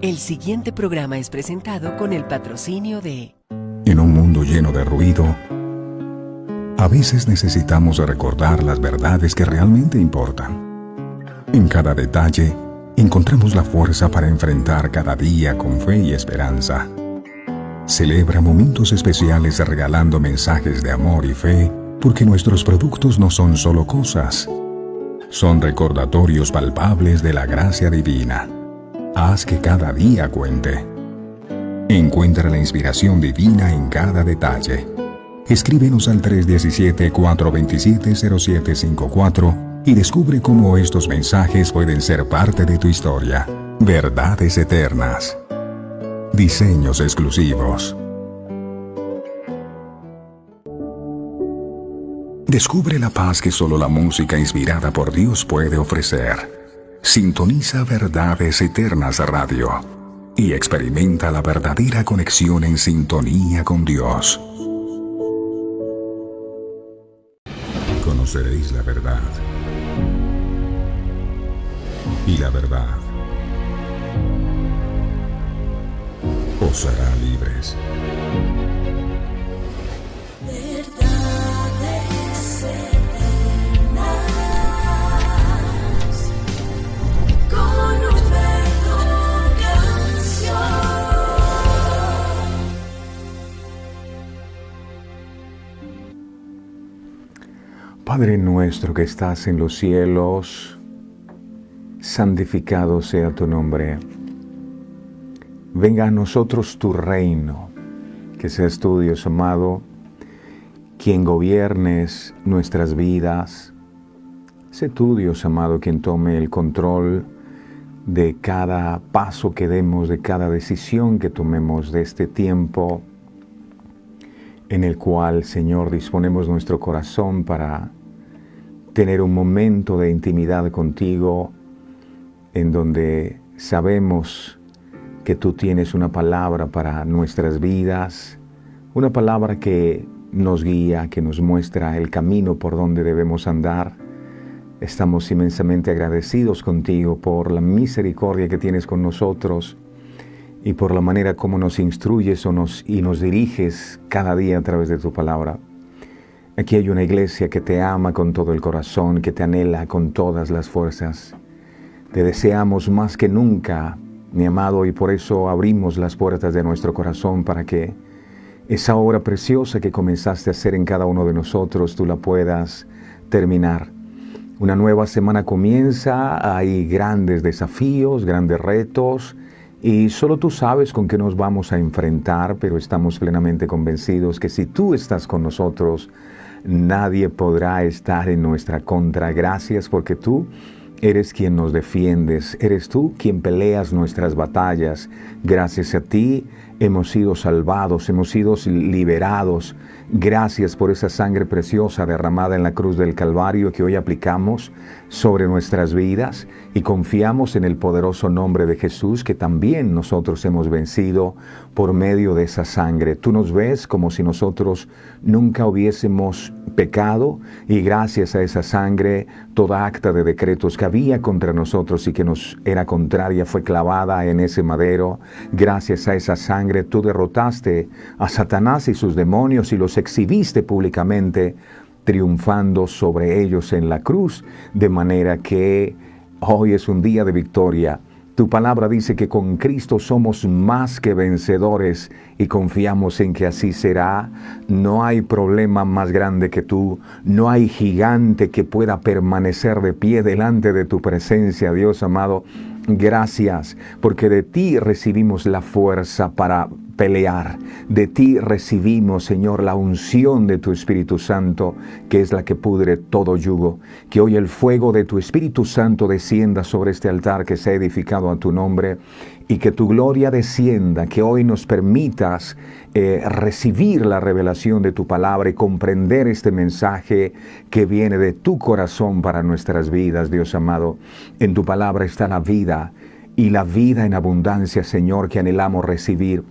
El siguiente programa es presentado con el patrocinio de... En un mundo lleno de ruido, a veces necesitamos recordar las verdades que realmente importan. En cada detalle, encontramos la fuerza para enfrentar cada día con fe y esperanza. Celebra momentos especiales regalando mensajes de amor y fe, porque nuestros productos no son solo cosas, son recordatorios palpables de la gracia divina. Haz que cada día cuente. Encuentra la inspiración divina en cada detalle. Escríbenos al 317-427-0754 y descubre cómo estos mensajes pueden ser parte de tu historia. Verdades eternas. Diseños exclusivos. Descubre la paz que solo la música inspirada por Dios puede ofrecer. Sintoniza Verdades Eternas Radio y experimenta la verdadera conexión en sintonía con Dios. Conoceréis la verdad, y la verdad os hará libres. Padre nuestro que estás en los cielos, santificado sea tu nombre. Venga a nosotros tu reino, que seas tú, Dios amado, quien gobiernes nuestras vidas. Sé tú, Dios amado, quien tome el control de cada paso que demos, de cada decisión que tomemos de este tiempo en el cual, Señor, disponemos nuestro corazón para tener un momento de intimidad contigo, en donde sabemos que tú tienes una palabra para nuestras vidas, una palabra que nos guía, que nos muestra el camino por donde debemos andar. Estamos inmensamente agradecidos contigo por la misericordia que tienes con nosotros y por la manera como nos instruyes y nos diriges cada día a través de tu palabra. Aquí hay una iglesia que te ama con todo el corazón, que te anhela con todas las fuerzas. Te deseamos más que nunca, mi amado, y por eso abrimos las puertas de nuestro corazón para que esa obra preciosa que comenzaste a hacer en cada uno de nosotros, tú la puedas terminar. Una nueva semana comienza, hay grandes desafíos, grandes retos, y solo tú sabes con qué nos vamos a enfrentar, pero estamos plenamente convencidos que si tú estás con nosotros, nadie podrá estar en nuestra contra. Gracias porque tú eres quien nos defiendes, eres tú quien peleas nuestras batallas. Gracias a ti hemos sido salvados, hemos sido liberados. Gracias por esa sangre preciosa derramada en la cruz del Calvario que hoy aplicamos sobre nuestras vidas y confiamos en el poderoso nombre de Jesús, que también nosotros hemos vencido por medio de esa sangre. Tú nos ves como si nosotros nunca hubiésemos pecado, y gracias a esa sangre toda acta de decretos que había contra nosotros y que nos era contraria fue clavada en ese madero. Gracias a esa sangre tú derrotaste a Satanás y sus demonios y los exhibiste públicamente, triunfando sobre ellos en la cruz, de manera que hoy es un día de victoria. Tu palabra dice que con Cristo somos más que vencedores y confiamos en que así será. No hay problema más grande que tú, no hay gigante que pueda permanecer de pie delante de tu presencia, Dios amado. Gracias, porque de ti recibimos la fuerza para pelear. De ti recibimos, Señor, la unción de tu Espíritu Santo, que es la que pudre todo yugo. Que hoy el fuego de tu Espíritu Santo descienda sobre este altar que se ha edificado a tu nombre, y que tu gloria descienda, que hoy nos permitas recibir la revelación de tu palabra y comprender este mensaje que viene de tu corazón para nuestras vidas, Dios amado. En tu palabra está la vida, y la vida en abundancia, Señor, que anhelamos recibir.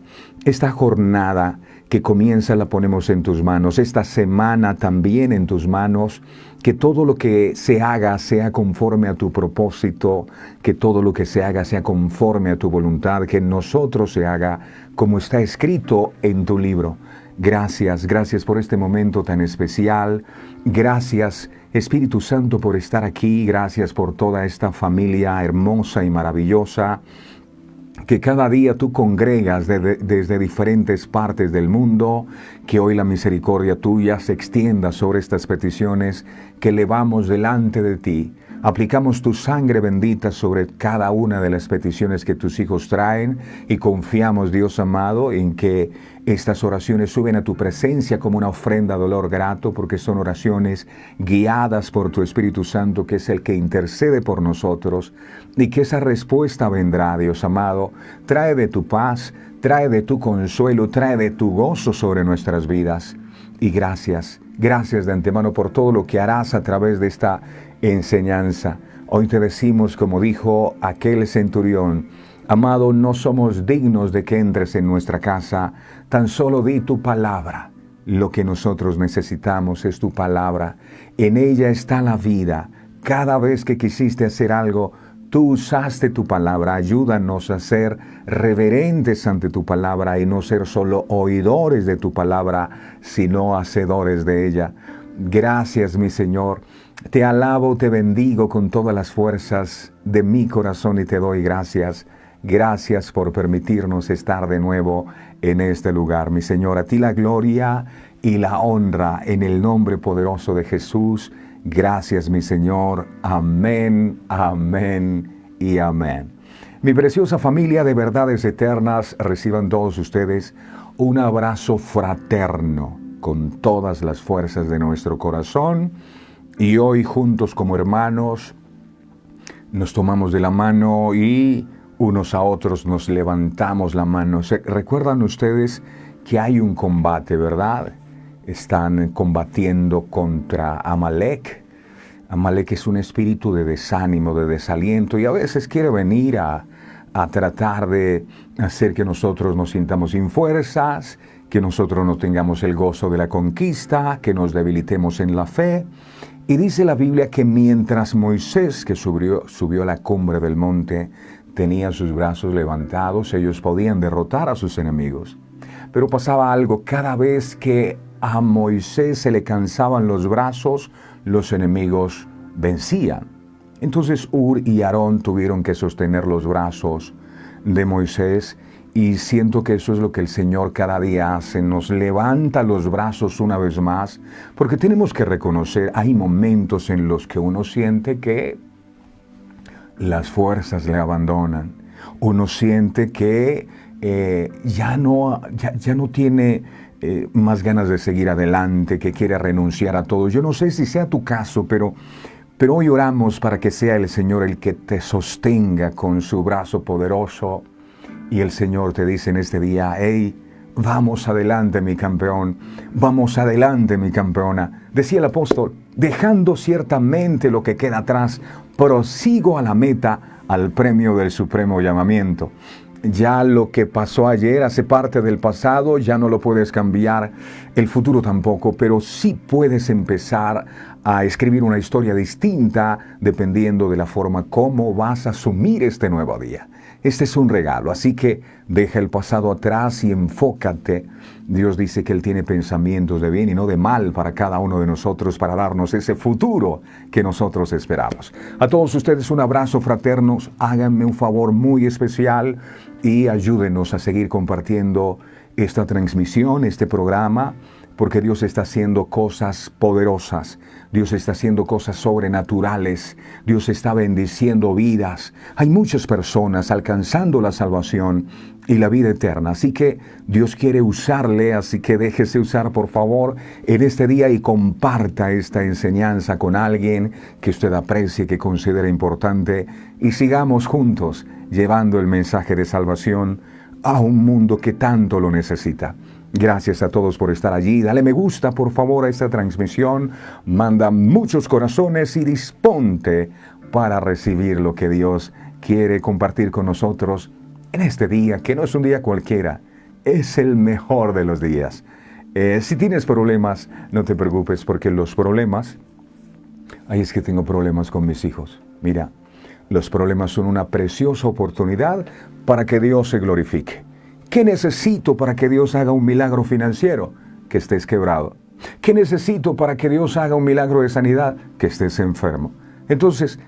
Esta jornada que comienza la ponemos en tus manos, esta semana también en tus manos, que todo lo que se haga sea conforme a tu propósito, que todo lo que se haga sea conforme a tu voluntad, que en nosotros se haga como está escrito en tu libro. Gracias, gracias por este momento tan especial. Gracias, Espíritu Santo, por estar aquí. Gracias por toda esta familia hermosa y maravillosa que cada día tú congregas desde diferentes partes del mundo, que hoy la misericordia tuya se extienda sobre estas peticiones que elevamos delante de ti. Aplicamos tu sangre bendita sobre cada una de las peticiones que tus hijos traen y confiamos, Dios amado, en que estas oraciones suben a tu presencia como una ofrenda de olor grato, porque son oraciones guiadas por tu Espíritu Santo, que es el que intercede por nosotros, y que esa respuesta vendrá, Dios amado. Trae de tu paz, trae de tu consuelo, trae de tu gozo sobre nuestras vidas. Y gracias, gracias de antemano por todo lo que harás a través de esta enseñanza. Hoy te decimos, como dijo aquel centurión: amado, no somos dignos de que entres en nuestra casa, tan solo di tu palabra. Lo que nosotros necesitamos es tu palabra. En ella está la vida. Cada vez que quisiste hacer algo, tú usaste tu palabra. Ayúdanos a ser reverentes ante tu palabra y no ser solo oidores de tu palabra, sino hacedores de ella. Gracias, mi Señor. Te alabo, te bendigo con todas las fuerzas de mi corazón y te doy gracias. Gracias por permitirnos estar de nuevo en este lugar. Mi Señor, a ti la gloria y la honra en el nombre poderoso de Jesús. Gracias, mi Señor. Amén, amén y amén. Mi preciosa familia de verdades eternas, reciban todos ustedes un abrazo fraterno con todas las fuerzas de nuestro corazón. Y hoy juntos como hermanos nos tomamos de la mano y unos a otros nos levantamos la mano. ¿Recuerdan ustedes que hay un combate, verdad? Están combatiendo contra Amalek. Amalek es un espíritu de desánimo, de desaliento, y a veces quiere venir a tratar de hacer que nosotros nos sintamos sin fuerzas, que nosotros no tengamos el gozo de la conquista, que nos debilitemos en la fe. Y dice la Biblia que mientras Moisés, que subió a la cumbre del monte, tenía sus brazos levantados, ellos podían derrotar a sus enemigos. Pero pasaba algo: cada vez que a Moisés se le cansaban los brazos, los enemigos vencían. Entonces Hur y Aarón tuvieron que sostener los brazos de Moisés, y siento que eso es lo que el Señor cada día hace, nos levanta los brazos una vez más, porque tenemos que reconocer, hay momentos en los que uno siente que las fuerzas le abandonan, uno siente que ya no tiene más ganas de seguir adelante, que quiere renunciar a todo. Yo no sé si sea tu caso, pero hoy oramos para que sea el Señor el que te sostenga con su brazo poderoso. Y el Señor te dice en este día: hey, vamos adelante, mi campeón, vamos adelante, mi campeona. Decía el apóstol: dejando ciertamente lo que queda atrás, prosigo a la meta, al premio del supremo llamamiento. Ya lo que pasó ayer hace parte del pasado, ya no lo puedes cambiar, el futuro tampoco, pero sí puedes empezar a escribir una historia distinta dependiendo de la forma como vas a asumir este nuevo día. Este es un regalo, así que deja el pasado atrás y enfócate. Dios dice que Él tiene pensamientos de bien y no de mal para cada uno de nosotros, para darnos ese futuro que nosotros esperamos. A todos ustedes un abrazo fraterno, háganme un favor muy especial y ayúdenos a seguir compartiendo esta transmisión, este programa, porque Dios está haciendo cosas poderosas, Dios está haciendo cosas sobrenaturales, Dios está bendiciendo vidas. Hay muchas personas alcanzando la salvación y la vida eterna, así que Dios quiere usarle, así que déjese usar por favor en este día y comparta esta enseñanza con alguien que usted aprecie, que considere importante, y sigamos juntos llevando el mensaje de salvación a un mundo que tanto lo necesita. Gracias a todos por estar allí. Dale me gusta, por favor, a esta transmisión. Manda muchos corazones y disponte para recibir lo que Dios quiere compartir con nosotros en este día, que no es un día cualquiera, es el mejor de los días. Si tienes problemas, no te preocupes, porque los problemas, ay, es que tengo problemas con mis hijos. Mira, los problemas son una preciosa oportunidad para que Dios se glorifique. ¿Qué necesito para que Dios haga un milagro financiero? Que estés quebrado. ¿Qué necesito para que Dios haga un milagro de sanidad? Que estés enfermo. Entonces,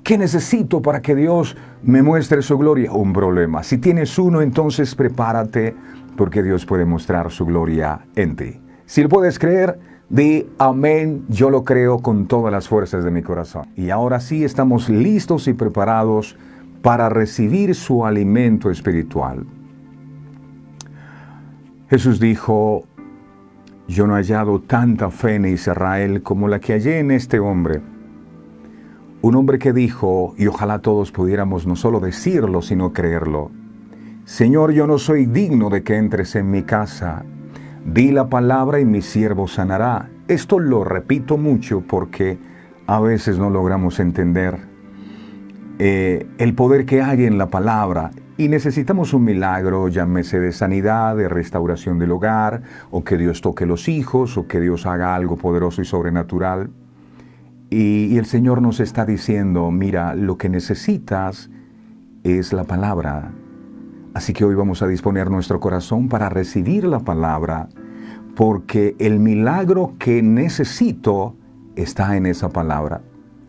¿qué necesito para que Dios me muestre su gloria? Un problema. Si tienes uno, entonces prepárate, porque Dios puede mostrar su gloria en ti. Si lo puedes creer, di amén, yo lo creo con todas las fuerzas de mi corazón. Y ahora sí estamos listos y preparados para recibir su alimento espiritual. Jesús dijo, yo no he hallado tanta fe en Israel como la que hallé en este hombre. Un hombre que dijo, y ojalá todos pudiéramos no solo decirlo, sino creerlo, Señor, yo no soy digno de que entres en mi casa. Di la palabra y mi siervo sanará. Esto lo repito mucho porque a veces no logramos entender el poder que hay en la palabra y necesitamos un milagro, llámese de sanidad, de restauración del hogar, o que Dios toque los hijos, o que Dios haga algo poderoso y sobrenatural. Y el Señor nos está diciendo, mira, lo que necesitas es la palabra. Así que hoy vamos a disponer nuestro corazón para recibir la palabra, porque el milagro que necesito está en esa palabra.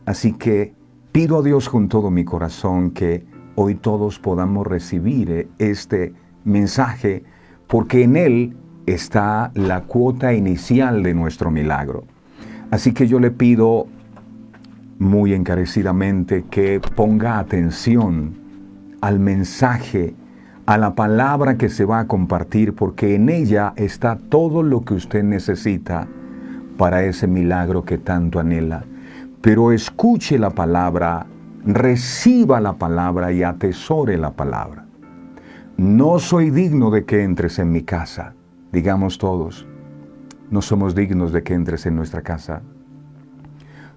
Así que pido a Dios con todo mi corazón que hoy todos podamos recibir este mensaje, porque en él está la cuota inicial de nuestro milagro. Así que yo le pido muy encarecidamente que ponga atención al mensaje, a la palabra que se va a compartir, porque en ella está todo lo que usted necesita para ese milagro que tanto anhela. Pero escuche la palabra, reciba la palabra y atesore la palabra. No soy digno de que entres en mi casa. Digamos todos, no somos dignos de que entres en nuestra casa.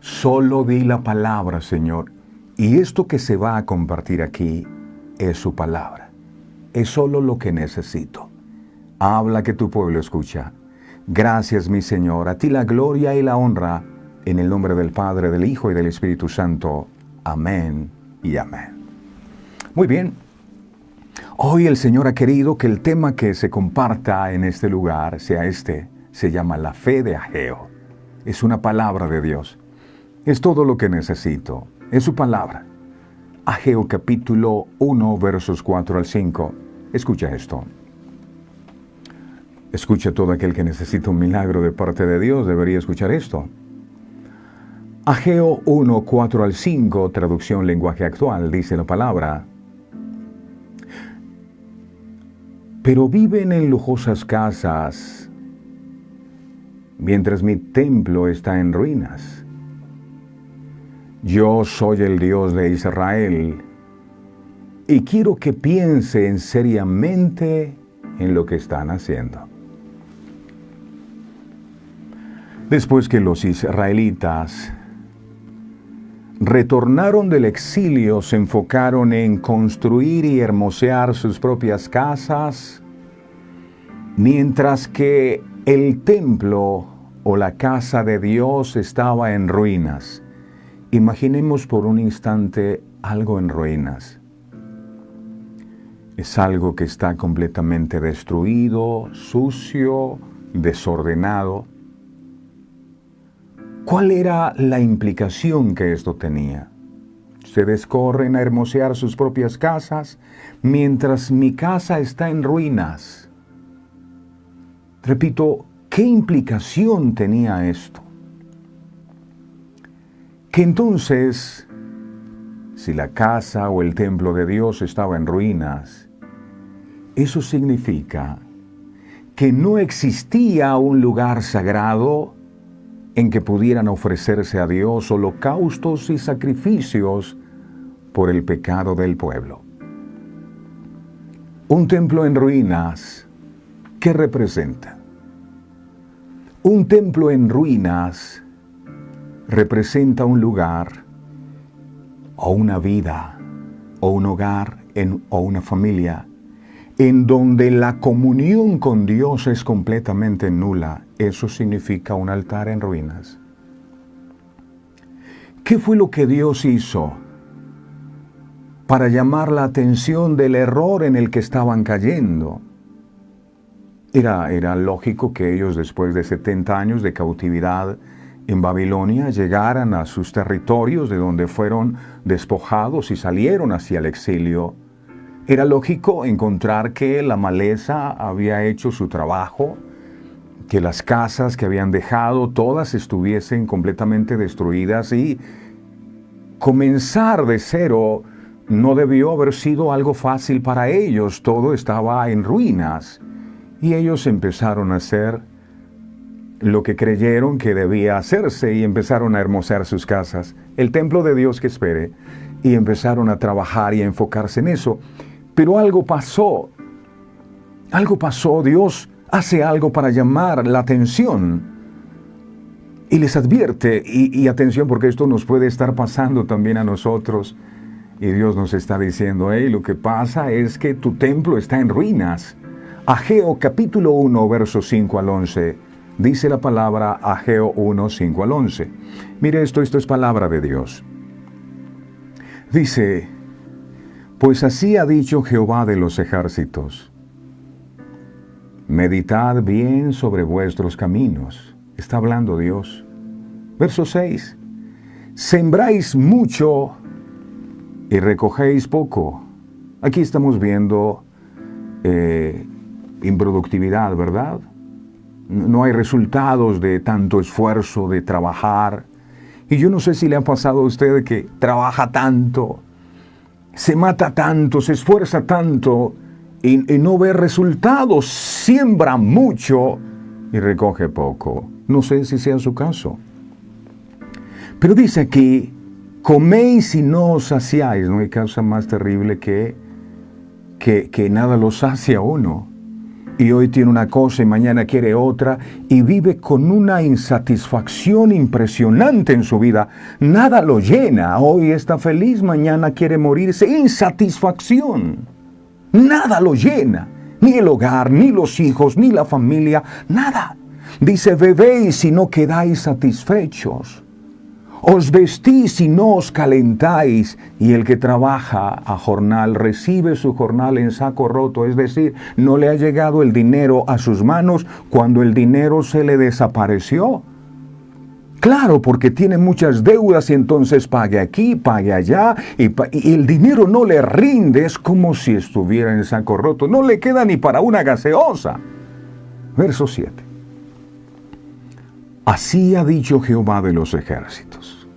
Solo di la palabra, Señor. Y esto que se va a compartir aquí es su palabra. Es solo lo que necesito. Habla que tu pueblo escucha. Gracias, mi Señor. A ti la gloria y la honra, en el nombre del Padre, del Hijo y del Espíritu Santo. Amén y amén. Muy bien. Hoy el Señor ha querido que el tema que se comparta en este lugar sea este. Se llama la fe de Ageo. Es una palabra de Dios. Es todo lo que necesito. Es su palabra. Ageo capítulo 1, versos 4 al 5. Escucha esto. Escucha todo aquel que necesita un milagro de parte de Dios, debería escuchar esto. Ageo 1, 4 al 5, traducción lenguaje actual, dice la palabra. Pero viven en lujosas casas, mientras mi templo está en ruinas. Yo soy el Dios de Israel y quiero que piensen seriamente en lo que están haciendo. Después que los israelitas retornaron del exilio, se enfocaron en construir y hermosear sus propias casas, mientras que el templo o la casa de Dios estaba en ruinas. Imaginemos por un instante algo en ruinas. Es algo que está completamente destruido, sucio, desordenado. ¿Cuál era la implicación que esto tenía? Ustedes corren a hermosear sus propias casas, mientras mi casa está en ruinas. Repito, ¿qué implicación tenía esto? Que entonces, si la casa o el templo de Dios estaba en ruinas, eso significa que no existía un lugar sagrado en que pudieran ofrecerse a Dios holocaustos y sacrificios por el pecado del pueblo. Un templo en ruinas, ¿qué representa? Un templo en ruinas representa un lugar o una vida o un hogar o una familia en donde la comunión con Dios es completamente nula, eso significa un altar en ruinas. ¿Qué fue lo que Dios hizo para llamar la atención del error en el que estaban cayendo? Era lógico que ellos, después de 70 años de cautividad en Babilonia, llegaran a sus territorios de donde fueron despojados y salieron hacia el exilio. Era lógico encontrar que la maleza había hecho su trabajo, que las casas que habían dejado todas estuviesen completamente destruidas, y comenzar de cero no debió haber sido algo fácil para ellos. Todo estaba en ruinas y ellos empezaron a hacer lo que creyeron que debía hacerse y empezaron a hermosear sus casas, el templo de Dios que espere, y empezaron a trabajar y a enfocarse en eso. Pero algo pasó, Dios hace algo para llamar la atención y les advierte, y atención, porque esto nos puede estar pasando también a nosotros, y Dios nos está diciendo: hey, lo que pasa es que tu templo está en ruinas. Ageo capítulo 1, versos 5 al 11, dice la palabra, Ageo 1, 5 al 11. Mire esto es palabra de Dios. Dice: pues así ha dicho Jehová de los ejércitos, meditad bien sobre vuestros caminos. Está hablando Dios. Verso 6. Sembráis mucho y recogéis poco. Aquí estamos viendo improductividad, ¿verdad? No hay resultados de tanto esfuerzo, de trabajar. Y yo no sé si le ha pasado a usted que trabaja tanto, se mata tanto, se esfuerza tanto y no ve resultados, siembra mucho y recoge poco. No sé si sea su caso. Pero dice aquí: coméis y no os saciáis. No hay cosa más terrible que nada lo sacia a uno. Y hoy tiene una cosa y mañana quiere otra, y vive con una insatisfacción impresionante en su vida. Nada lo llena. Hoy está feliz, mañana quiere morirse. Insatisfacción. Nada lo llena. Ni el hogar, ni los hijos, ni la familia. Nada. Dice: bebéis y no quedáis satisfechos. Os vestís y no os calentáis, y el que trabaja a jornal recibe su jornal en saco roto. Es decir, no le ha llegado el dinero a sus manos cuando el dinero se le desapareció. Claro, porque tiene muchas deudas y entonces pague aquí, pague allá, y el dinero no le rinde. Es como si estuviera en saco roto. No le queda ni para una gaseosa. Verso 7. Así ha dicho Jehová de los ejércitos.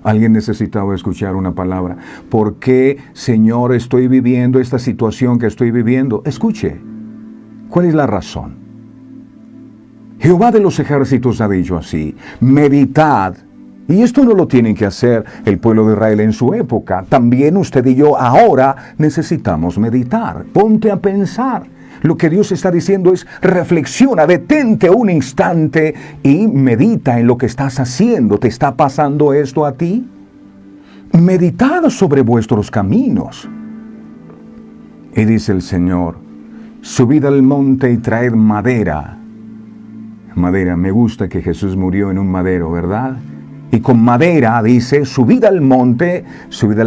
Alguien necesitaba escuchar una palabra. ¿Por qué, Señor, estoy viviendo esta situación que estoy viviendo? Escuche. ¿Cuál es la razón? Jehová de los ejércitos ha dicho así: meditad. Y esto no lo tienen que hacer el pueblo de Israel en su época. También usted y yo ahora necesitamos meditar. Ponte a pensar. Lo que Dios está diciendo es: reflexiona, detente un instante y medita en lo que estás haciendo. ¿Te está pasando esto a ti? Meditad sobre vuestros caminos. Y dice el Señor: subid al monte y traed madera. Madera, me gusta que Jesús murió en un madero, ¿verdad? Y con madera dice: subid al monte, subir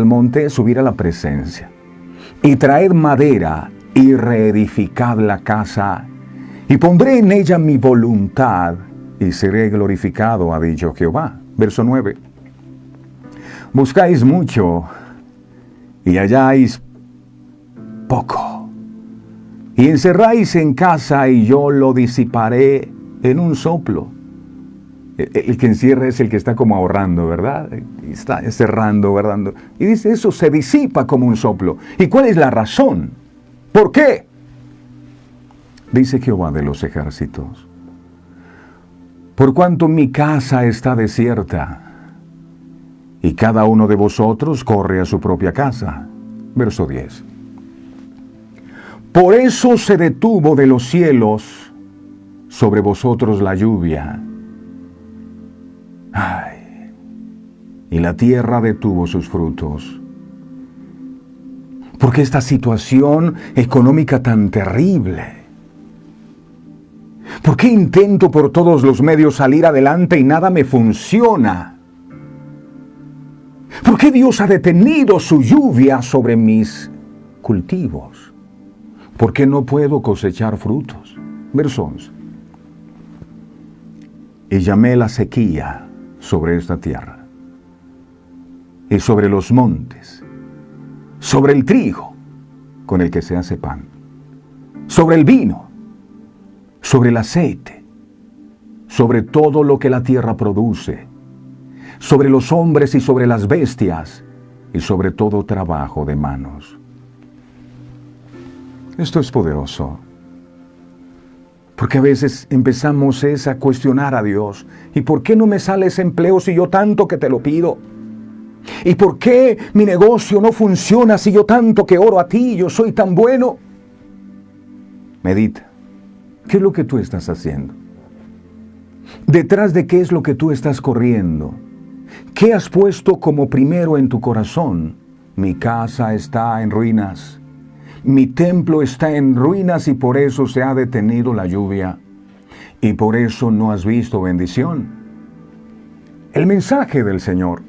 a la presencia. Y traed madera y reedificad la casa, y pondré en ella mi voluntad, y seré glorificado, ha dicho Jehová. Verso 9. Buscáis mucho, y halláis poco, y encerráis en casa, y yo lo disiparé en un soplo. El que encierra es el que está como ahorrando, ¿verdad? Está encerrando, guardando. Y dice: eso se disipa como un soplo. ¿Y cuál es la razón? ¿Por qué? Dice Jehová de los ejércitos: por cuanto mi casa está desierta, y cada uno de vosotros corre a su propia casa. Verso 10. Por eso se detuvo de los cielos sobre vosotros la lluvia. Ay, y la tierra detuvo sus frutos. ¿Por qué esta situación económica tan terrible? ¿Por qué intento por todos los medios salir adelante y nada me funciona? ¿Por qué Dios ha detenido su lluvia sobre mis cultivos? ¿Por qué no puedo cosechar frutos? Verso 11. Y llamé la sequía sobre esta tierra, y sobre los montes, sobre el trigo con el que se hace pan, sobre el vino, sobre el aceite, sobre todo lo que la tierra produce, sobre los hombres y sobre las bestias, y sobre todo trabajo de manos. Esto es poderoso, porque a veces empezamos a cuestionar a Dios. ¿Y por qué no me sale ese empleo si yo tanto que te lo pido? ¿Y por qué mi negocio no funciona si yo tanto que oro a ti, yo soy tan bueno? Medita. ¿Qué es lo que tú estás haciendo? ¿Detrás de qué es lo que tú estás corriendo? ¿Qué has puesto como primero en tu corazón? Mi casa está en ruinas. Mi templo está en ruinas y por eso se ha detenido la lluvia. Y por eso no has visto bendición. El mensaje del Señor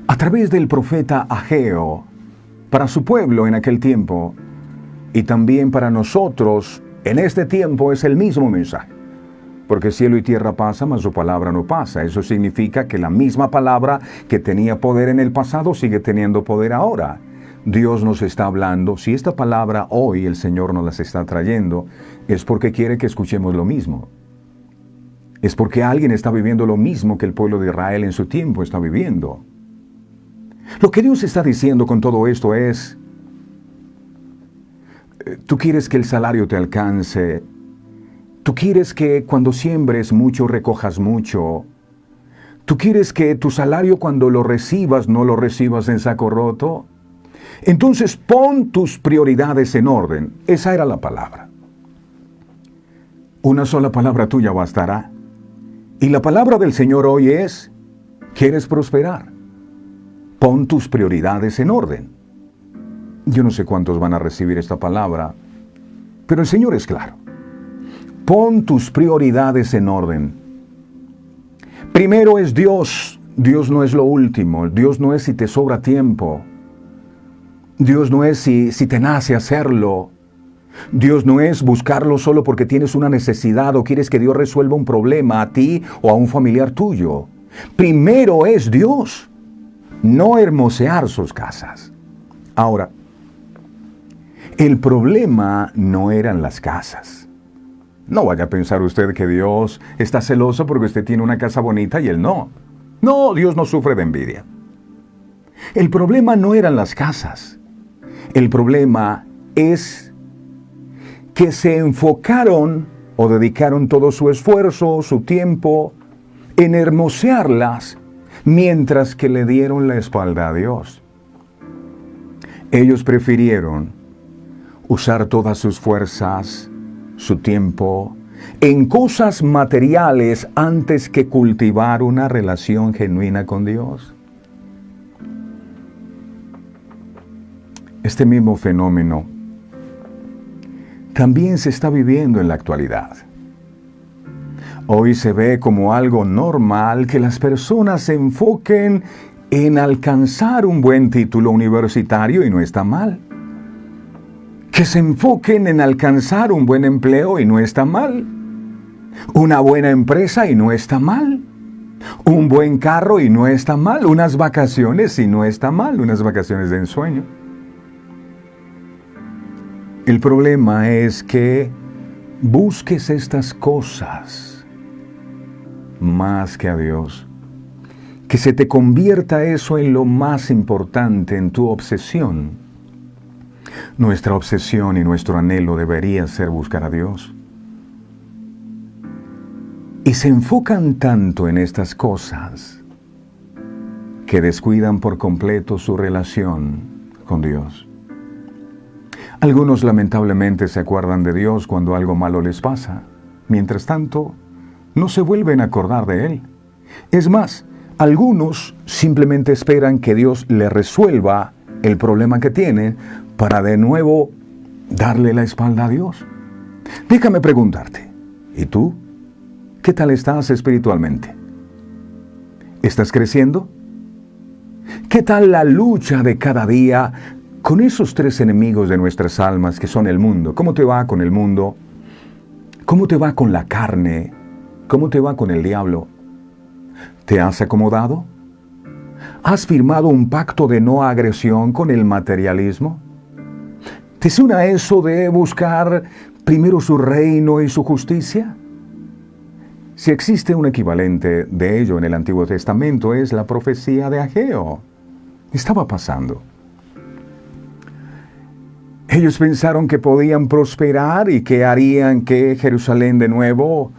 a través del profeta Ageo, para su pueblo en aquel tiempo, y también para nosotros en este tiempo, es el mismo mensaje. Porque cielo y tierra pasa, mas su palabra no pasa. Eso significa que la misma palabra que tenía poder en el pasado sigue teniendo poder ahora. Dios nos está hablando. Si esta palabra hoy el Señor nos las está trayendo, es porque quiere que escuchemos lo mismo. Es porque alguien está viviendo lo mismo que el pueblo de Israel en su tiempo está viviendo. Lo que Dios está diciendo con todo esto es: tú quieres que el salario te alcance, tú quieres que cuando siembres mucho recojas mucho, tú quieres que tu salario cuando lo recibas no lo recibas en saco roto. Entonces pon tus prioridades en orden. Esa era la palabra. Una sola palabra tuya bastará. Y la palabra del Señor hoy es: ¿quieres prosperar? Pon tus prioridades en orden. Yo no sé cuántos van a recibir esta palabra, pero el Señor es claro. Pon tus prioridades en orden. Primero es Dios. Dios no es lo último. Dios no es si te sobra tiempo. Dios no es si te nace hacerlo. Dios no es buscarlo solo porque tienes una necesidad o quieres que Dios resuelva un problema a ti o a un familiar tuyo. Primero es Dios. No hermosear sus casas. Ahora, el problema no eran las casas. No vaya a pensar usted que Dios está celoso porque usted tiene una casa bonita y Él no. No, Dios no sufre de envidia. El problema no eran las casas. El problema es que se enfocaron o dedicaron todo su esfuerzo, su tiempo, en hermosearlas, mientras que le dieron la espalda a Dios. Ellos prefirieron usar todas sus fuerzas, su tiempo, en cosas materiales antes que cultivar una relación genuina con Dios. Este mismo fenómeno también se está viviendo en la actualidad. Hoy se ve como algo normal que las personas se enfoquen en alcanzar un buen título universitario y no está mal. Que se enfoquen en alcanzar un buen empleo y no está mal. Una buena empresa y no está mal. Un buen carro y no está mal. Unas vacaciones y no está mal. Unas vacaciones de ensueño. El problema es que busques estas cosas más que a Dios. Que se te convierta eso en lo más importante, en tu obsesión. Nuestra obsesión y nuestro anhelo debería ser buscar a Dios. Y se enfocan tanto en estas cosas que descuidan por completo su relación con Dios. Algunos lamentablemente se acuerdan de Dios cuando algo malo les pasa. Mientras tanto, no se vuelven a acordar de Él. Es más, algunos simplemente esperan que Dios les resuelva el problema que tienen para de nuevo darle la espalda a Dios. Déjame preguntarte, ¿y tú? ¿Qué tal estás espiritualmente? ¿Estás creciendo? ¿Qué tal la lucha de cada día con esos tres enemigos de nuestras almas que son el mundo? ¿Cómo te va con el mundo? ¿Cómo te va con la carne? ¿Cómo te va con el diablo? ¿Te has acomodado? ¿Has firmado un pacto de no agresión con el materialismo? ¿Te suena eso de buscar primero su reino y su justicia? Si existe un equivalente de ello en el Antiguo Testamento, es la profecía de Ageo. Estaba pasando. Ellos pensaron que podían prosperar y que harían que Jerusalén de nuevo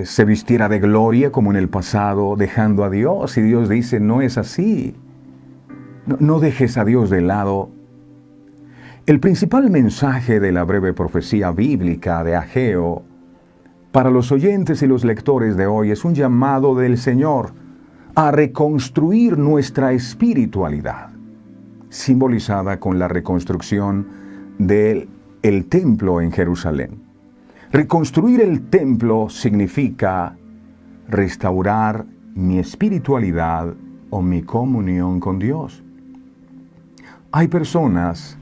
se vistiera de gloria como en el pasado, dejando a Dios. Y Dios dice, no es así. No dejes a Dios de lado. El principal mensaje de la breve profecía bíblica de Ageo para los oyentes y los lectores de hoy es un llamado del Señor a reconstruir nuestra espiritualidad, simbolizada con la reconstrucción del templo en Jerusalén. Reconstruir el templo significa restaurar mi espiritualidad o mi comunión con Dios. Hay personas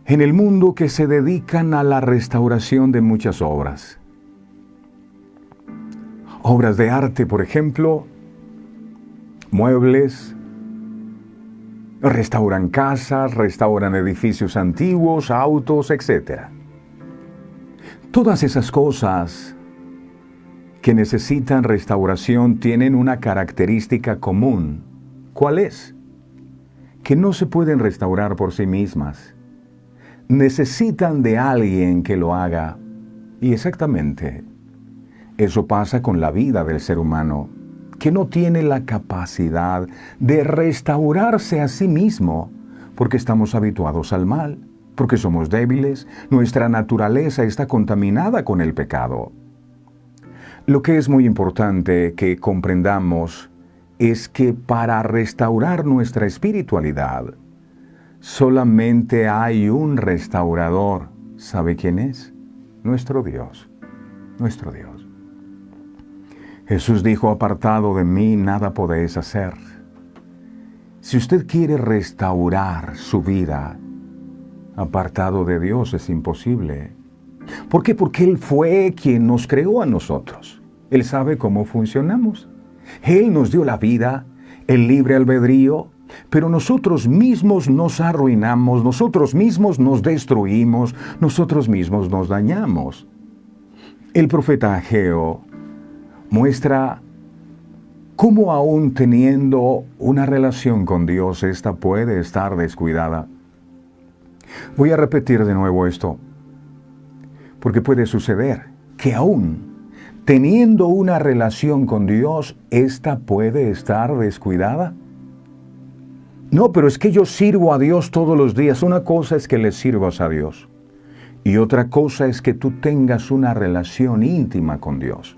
en el mundo que se dedican a la restauración de muchas obras. Obras de arte, por ejemplo, muebles, restauran casas, restauran edificios antiguos, autos, etc. Todas esas cosas que necesitan restauración tienen una característica común. ¿Cuál es? Que no se pueden restaurar por sí mismas. Necesitan de alguien que lo haga. Y exactamente, eso pasa con la vida del ser humano, que no tiene la capacidad de restaurarse a sí mismo, porque estamos habituados al mal, porque somos débiles, nuestra naturaleza está contaminada con el pecado. Lo que es muy importante que comprendamos es que para restaurar nuestra espiritualidad, solamente hay un restaurador. ¿Sabe quién es? Nuestro Dios. Nuestro Dios. Jesús dijo, apartado de mí, nada podéis hacer. Si usted quiere restaurar su vida, apartado de Dios es imposible. ¿Por qué? Porque Él fue quien nos creó a nosotros. Él sabe cómo funcionamos. Él nos dio la vida, el libre albedrío, pero nosotros mismos nos arruinamos, nosotros mismos nos destruimos, nosotros mismos nos dañamos. El profeta Ageo muestra cómo aún teniendo una relación con Dios, ésta puede estar descuidada. Voy a repetir de nuevo esto, porque puede suceder que aún teniendo una relación con Dios, ésta puede estar descuidada. No, pero es que yo sirvo a Dios todos los días. Una cosa es que le sirvas a Dios y otra cosa es que tú tengas una relación íntima con Dios.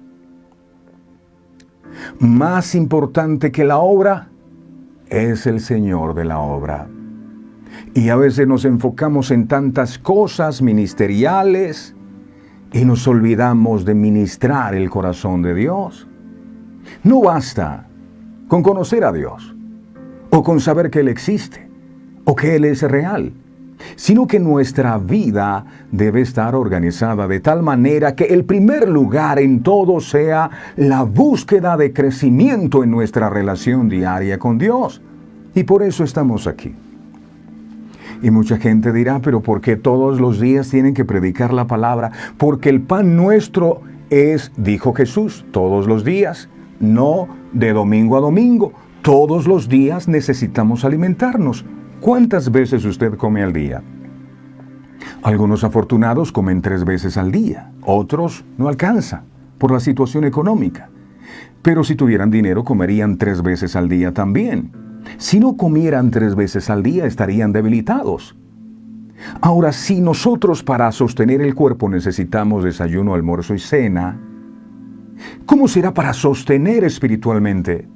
Más importante que la obra es el Señor de la obra. Y a veces nos enfocamos en tantas cosas ministeriales y nos olvidamos de ministrar el corazón de Dios. No basta con conocer a Dios, o con saber que Él existe, o que Él es real, sino que nuestra vida debe estar organizada de tal manera que el primer lugar en todo sea la búsqueda de crecimiento en nuestra relación diaria con Dios. Y por eso estamos aquí. Y mucha gente dirá, pero ¿por qué todos los días tienen que predicar la palabra? Porque el pan nuestro es, dijo Jesús, todos los días, no de domingo a domingo. Todos los días necesitamos alimentarnos. ¿Cuántas veces usted come al día? Algunos afortunados comen 3 veces al día, otros no alcanza por la situación económica. Pero si tuvieran dinero comerían 3 veces al día también. Si no comieran 3 veces al día estarían debilitados. Ahora, si nosotros para sostener el cuerpo necesitamos desayuno, almuerzo y cena, ¿cómo será para sostener espiritualmente?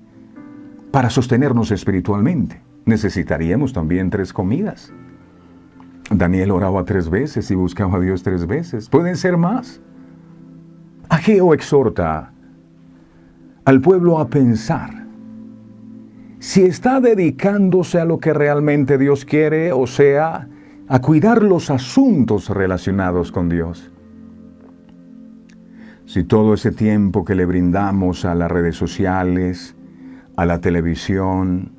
Para sostenernos espiritualmente. necesitaríamos también 3 comidas. Daniel oraba 3 veces y buscaba a Dios 3 veces. Pueden ser más. Ageo exhorta al pueblo a pensar si está dedicándose a lo que realmente Dios quiere, o sea, a cuidar los asuntos relacionados con Dios. Si todo ese tiempo que le brindamos a las redes sociales, a la televisión,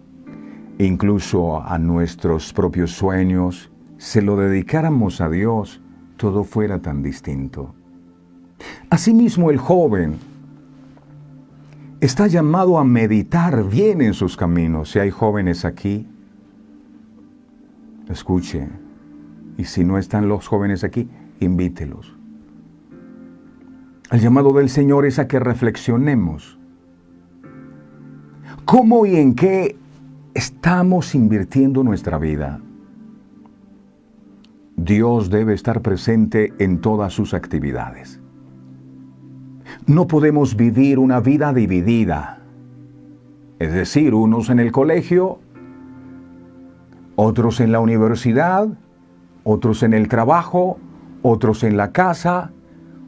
incluso a nuestros propios sueños, se lo dedicáramos a Dios, todo fuera tan distinto. Asimismo, el joven está llamado a meditar bien en sus caminos. Si hay jóvenes aquí, escuche. Y si no están los jóvenes aquí, invítelos. El llamado del Señor es a que reflexionemos. ¿Cómo y en qué estamos invirtiendo nuestra vida? Dios debe estar presente en todas sus actividades. No podemos vivir una vida dividida. Es decir, unos en el colegio, otros en la universidad, otros en el trabajo, otros en la casa,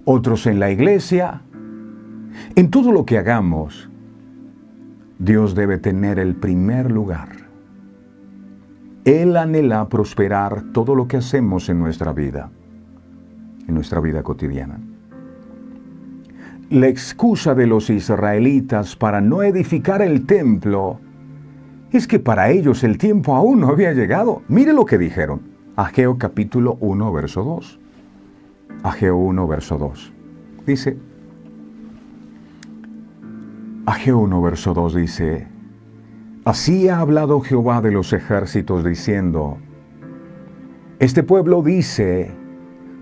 otros en la iglesia. En todo lo que hagamos, Dios debe tener el primer lugar. Él anhela prosperar todo lo que hacemos en nuestra vida cotidiana. La excusa de los israelitas para no edificar el templo es que para ellos el tiempo aún no había llegado. Mire lo que dijeron. Ageo capítulo 1, verso 2. Ageo 1, verso 2. Dice, Ageo 1, verso 2 dice, así ha hablado Jehová de los ejércitos diciendo, este pueblo dice,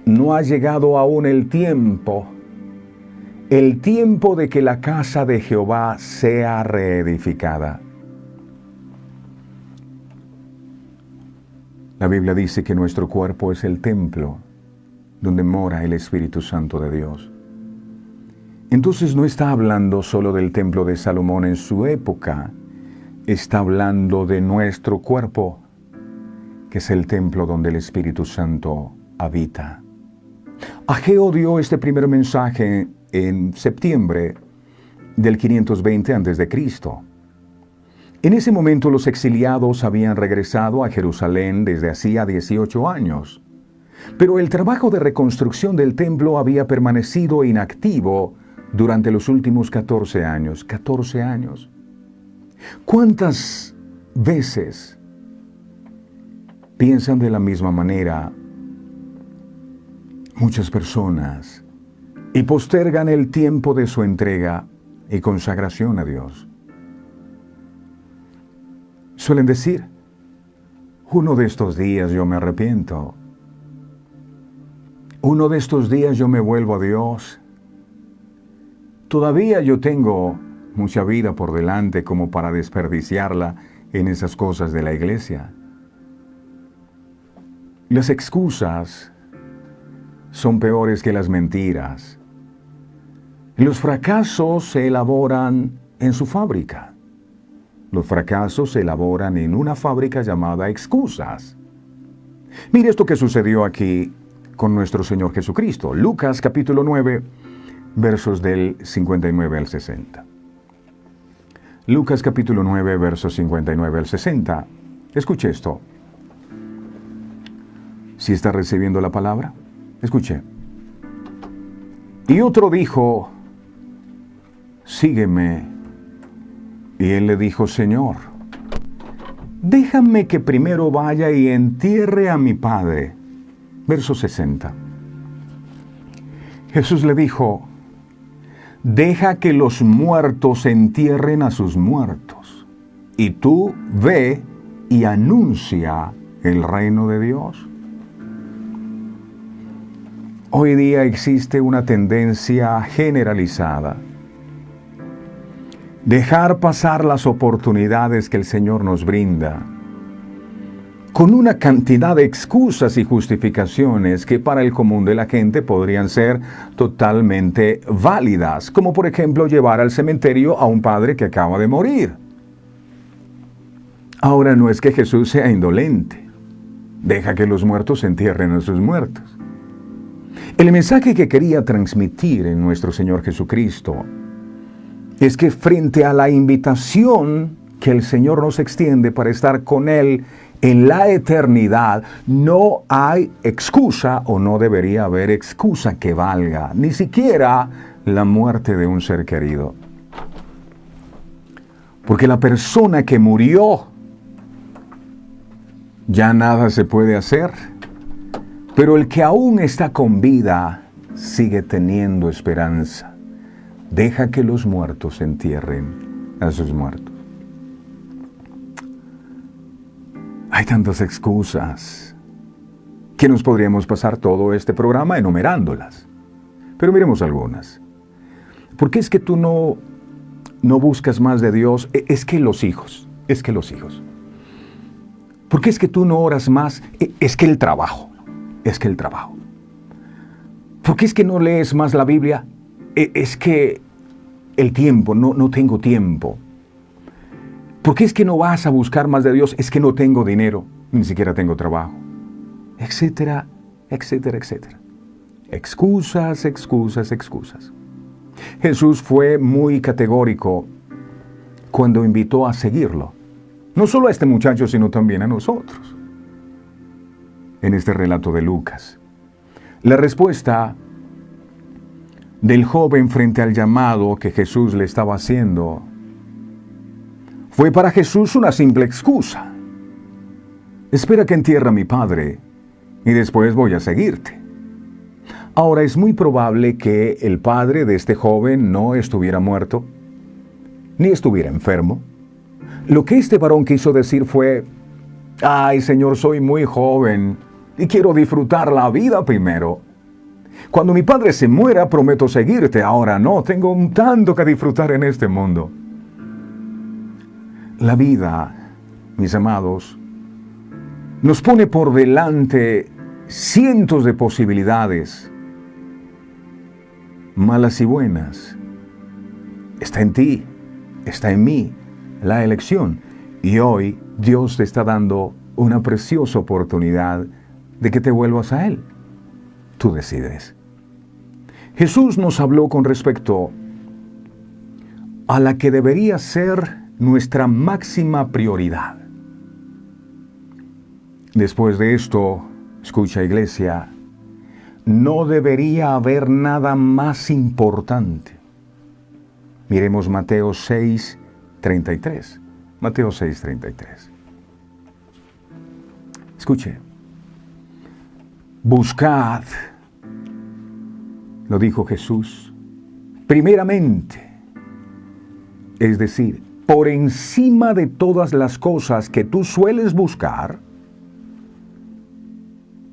no ha llegado aún el tiempo de que la casa de Jehová sea reedificada. La Biblia dice que nuestro cuerpo es el templo donde mora el Espíritu Santo de Dios. Entonces no está hablando solo del templo de Salomón en su época, está hablando de nuestro cuerpo, que es el templo donde el Espíritu Santo habita. Ageo dio este primer mensaje en septiembre del 520 a.C. En ese momento los exiliados habían regresado a Jerusalén desde hacía 18 años, pero el trabajo de reconstrucción del templo había permanecido inactivo durante los últimos 14 años. 14 años. ¿Cuántas veces piensan de la misma manera muchas personas y postergan el tiempo de su entrega y consagración a Dios? Suelen decir, uno de estos días yo me arrepiento, uno de estos días yo me vuelvo a Dios. Todavía yo tengo mucha vida por delante como para desperdiciarla en esas cosas de la iglesia. Las excusas son peores que las mentiras. Los fracasos se elaboran en su fábrica. Los fracasos se elaboran en una fábrica llamada excusas. Mire esto que sucedió aquí con nuestro Señor Jesucristo. Lucas capítulo 9, versos del 59 al 60. Lucas capítulo 9, versos 59 al 60. Escuche esto. ¿Sí está recibiendo la palabra? Escuche. Y otro dijo, sígueme. Y él le dijo, Señor, déjame que primero vaya y entierre a mi padre. Verso 60. Jesús le dijo, deja que los muertos entierren a sus muertos, y tú ve y anuncia el reino de Dios. Hoy día existe una tendencia generalizada. Dejar pasar las oportunidades que el Señor nos brinda, con una cantidad de excusas y justificaciones que para el común de la gente podrían ser totalmente válidas, como por ejemplo llevar al cementerio a un padre que acaba de morir. Ahora no es que Jesús sea indolente. Deja que los muertos entierren a sus muertos. El mensaje que quería transmitir en nuestro Señor Jesucristo es que frente a la invitación que el Señor nos extiende para estar con Él en la eternidad, no hay excusa o no debería haber excusa que valga, ni siquiera la muerte de un ser querido. Porque la persona que murió, ya nada se puede hacer, pero el que aún está con vida sigue teniendo esperanza. Deja que los muertos entierren a sus muertos. Hay tantas excusas que nos podríamos pasar todo este programa enumerándolas. Pero miremos algunas. ¿Por qué es que tú no buscas más de Dios? Es que los hijos. ¿Por qué es que tú no oras más? Es que el trabajo. ¿Por qué es que no lees más la Biblia? Es que el tiempo, no tengo tiempo. ¿Por qué es que no vas a buscar más de Dios? Es que no tengo dinero, ni siquiera tengo trabajo. Etcétera, etcétera, etcétera. Excusas. Jesús fue muy categórico cuando invitó a seguirlo. No solo a este muchacho, sino también a nosotros. En este relato de Lucas, la respuesta del joven frente al llamado que Jesús le estaba haciendo fue para Jesús una simple excusa. Espera que entierre a mi padre y después voy a seguirte. Ahora es muy probable que el padre de este joven no estuviera muerto, ni estuviera enfermo. Lo que este varón quiso decir fue: ay, Señor, soy muy joven y quiero disfrutar la vida primero. Cuando mi padre se muera, prometo seguirte. Ahora no, tengo tanto que disfrutar en este mundo. La vida, mis amados, nos pone por delante cientos de posibilidades, malas y buenas. Está en ti, está en mí, la elección. Y hoy Dios te está dando una preciosa oportunidad de que te vuelvas a Él. Tú decides. Jesús nos habló con respecto a la que debería ser nuestra máxima prioridad. Después de esto, escucha, iglesia, no debería haber nada más importante. Miremos Mateo 6:33. Mateo 6:33. Escuche. Buscad, lo dijo Jesús, primeramente, es decir, por encima de todas las cosas que tú sueles buscar.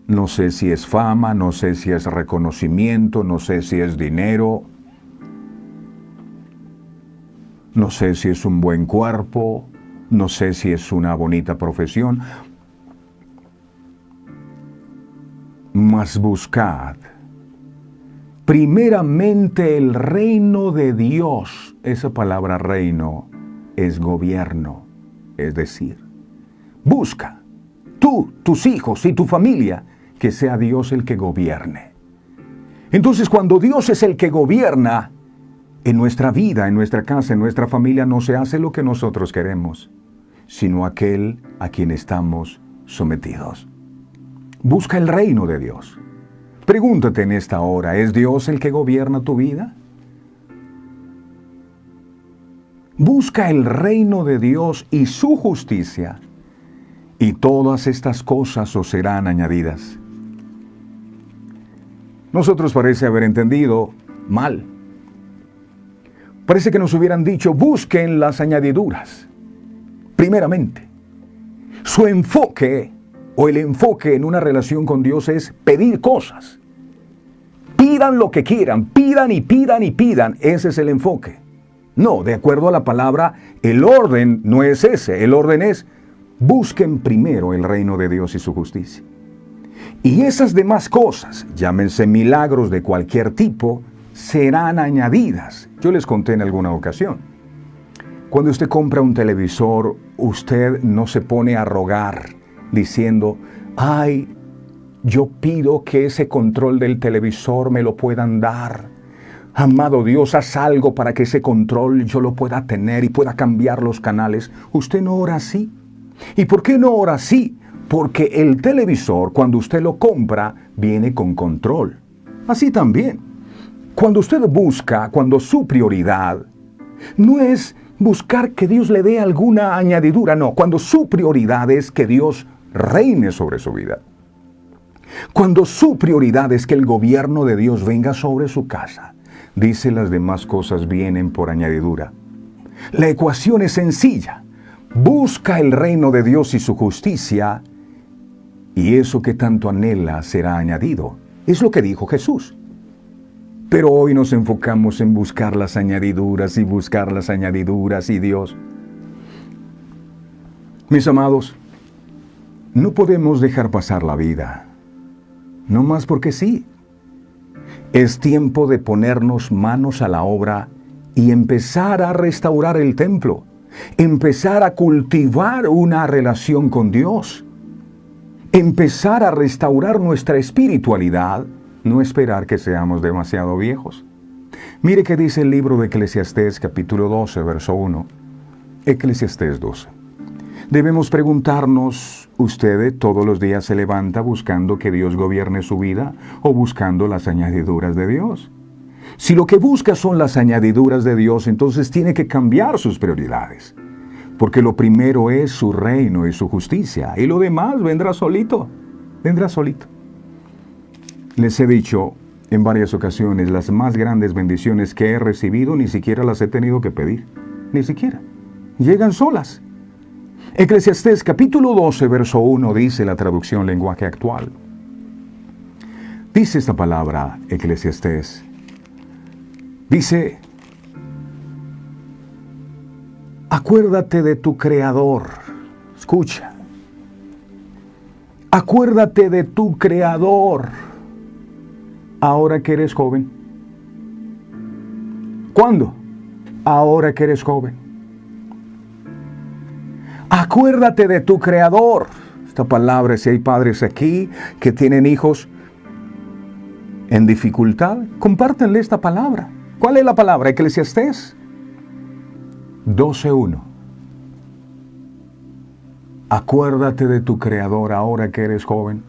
No sé si es fama, no sé si es reconocimiento, no sé si es dinero, no sé si es un buen cuerpo, no sé si es una bonita profesión. Mas buscad primeramente el reino de Dios. Esa palabra reino es gobierno, es decir, busca tú, tus hijos y tu familia, que sea Dios el que gobierne. Entonces, cuando Dios es el que gobierna en nuestra vida, en nuestra casa, en nuestra familia, no se hace lo que nosotros queremos, sino aquel a quien estamos sometidos. Busca el reino de Dios. Pregúntate en esta hora, ¿es Dios el que gobierna tu vida? Busca el reino de Dios y su justicia, y todas estas cosas os serán añadidas. Nosotros parece haber entendido mal. Parece que nos hubieran dicho, busquen las añadiduras. Primeramente, su enfoque o el enfoque en una relación con Dios es pedir cosas. Pidan lo que quieran, pidan y pidan y pidan. Ese es el enfoque. No, de acuerdo a la palabra, el orden no es ese. El orden es, busquen primero el reino de Dios y su justicia. Y esas demás cosas, llámense milagros de cualquier tipo, serán añadidas. Yo les conté en alguna ocasión. Cuando usted compra un televisor, usted no se pone a rogar diciendo, ay, yo pido que ese control del televisor me lo puedan dar. Amado Dios, haz algo para que ese control yo lo pueda tener y pueda cambiar los canales. Usted no ora así. ¿Y por qué no ora así? Porque el televisor, cuando usted lo compra, viene con control. Así también. Cuando usted busca, cuando su prioridad no es buscar que Dios le dé alguna añadidura, no. Cuando su prioridad es que Dios reine sobre su vida. Cuando su prioridad es que el gobierno de Dios venga sobre su casa, dice las demás cosas vienen por añadidura. La ecuación es sencilla. Busca el reino de Dios y su justicia, y eso que tanto anhela será añadido. Es lo que dijo Jesús. Pero hoy nos enfocamos en buscar las añadiduras y Dios. Mis amados, no podemos dejar pasar la vida, no más porque sí. Es tiempo de ponernos manos a la obra y empezar a restaurar el templo, empezar a cultivar una relación con Dios, empezar a restaurar nuestra espiritualidad, no esperar que seamos demasiado viejos. Mire qué dice el libro de Eclesiastés, capítulo 12, verso 1. Eclesiastés 12. Debemos preguntarnos, ¿usted todos los días se levanta buscando que Dios gobierne su vida o buscando las añadiduras de Dios? Si lo que busca son las añadiduras de Dios, entonces tiene que cambiar sus prioridades. Porque lo primero es su reino y su justicia, y lo demás vendrá solito, vendrá solito. Les he dicho en varias ocasiones, las más grandes bendiciones que he recibido ni siquiera las he tenido que pedir, ni siquiera. Llegan solas. Eclesiastés capítulo 12, verso 1 dice la traducción lenguaje actual. Dice esta palabra, Eclesiastés. Dice, acuérdate de tu Creador. Escucha. Acuérdate de tu Creador. Ahora que eres joven. ¿Cuándo? Ahora que eres joven. Acuérdate de tu Creador. Esta palabra, si hay padres aquí que tienen hijos en dificultad, compártanle esta palabra. ¿Cuál es la palabra? Eclesiastés 12:1. Acuérdate de tu Creador ahora que eres joven.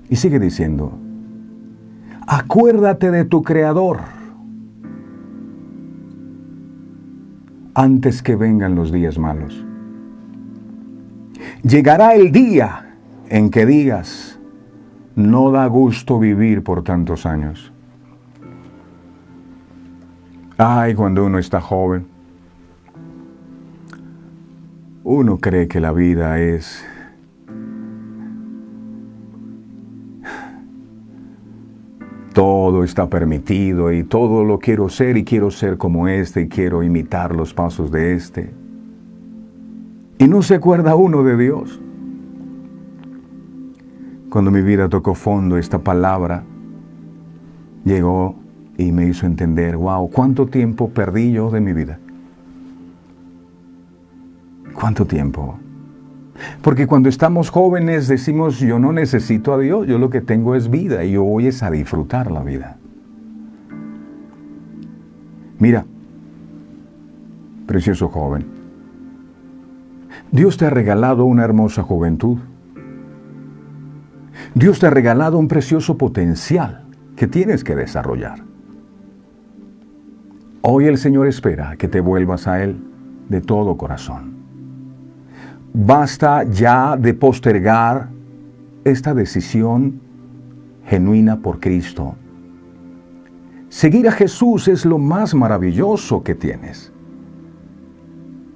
Y sigue diciendo, acuérdate de tu Creador antes que vengan los días malos. Llegará el día en que digas, no da gusto vivir por tantos años. Ay, cuando uno está joven, uno cree que la vida es todo está permitido y todo lo quiero ser y quiero ser como este y quiero imitar los pasos de este. Y no se acuerda uno de Dios. Cuando mi vida tocó fondo, esta palabra llegó y me hizo entender, wow, ¿cuánto tiempo perdí yo de mi vida? ¿Cuánto tiempo? Porque cuando estamos jóvenes decimos, yo no necesito a Dios, yo lo que tengo es vida y yo voy a disfrutar la vida. Mira, precioso joven, Dios te ha regalado una hermosa juventud. Dios te ha regalado un precioso potencial que tienes que desarrollar. Hoy el Señor espera que te vuelvas a Él de todo corazón. Basta ya de postergar esta decisión genuina por Cristo. Seguir a Jesús es lo más maravilloso que tienes.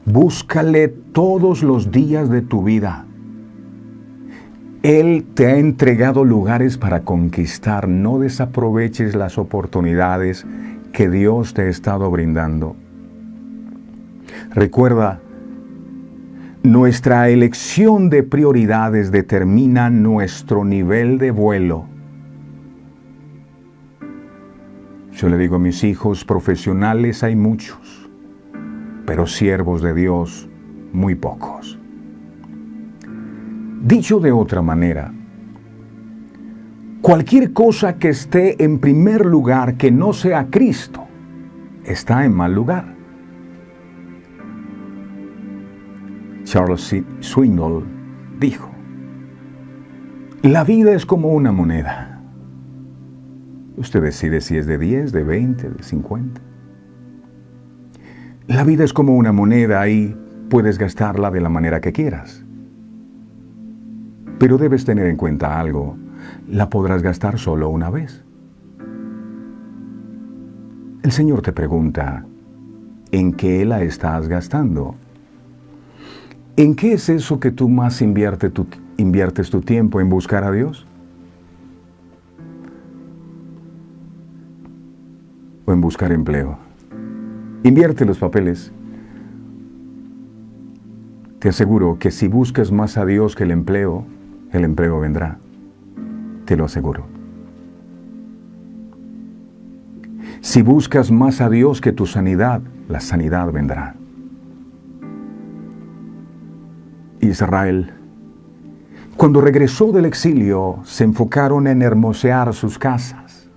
Búscale todos los días de tu vida. Él te ha entregado lugares para conquistar. No desaproveches las oportunidades que Dios te ha estado brindando. Recuerda, nuestra elección de prioridades determina nuestro nivel de vuelo. Yo le digo a mis hijos profesionales, hay muchos. pero siervos de Dios, muy pocos. Dicho de otra manera, cualquier cosa que esté en primer lugar que no sea Cristo, está en mal lugar. Charles Swindoll dijo: la vida es como una moneda. Usted decide si es de 10, de 20, de 50. La vida es como una moneda y puedes gastarla de la manera que quieras. Pero debes tener en cuenta algo: la podrás gastar solo una vez. El Señor te pregunta, ¿en qué la estás gastando? ¿En qué es eso que tú más inviertes tu tiempo en buscar a Dios? ¿O en buscar empleo? Invierte los papeles. Te aseguro que si buscas más a Dios que el empleo vendrá. Te lo aseguro. Si buscas más a Dios que tu sanidad, la sanidad vendrá. Israel, cuando regresó del exilio, se enfocaron en hermosear sus casas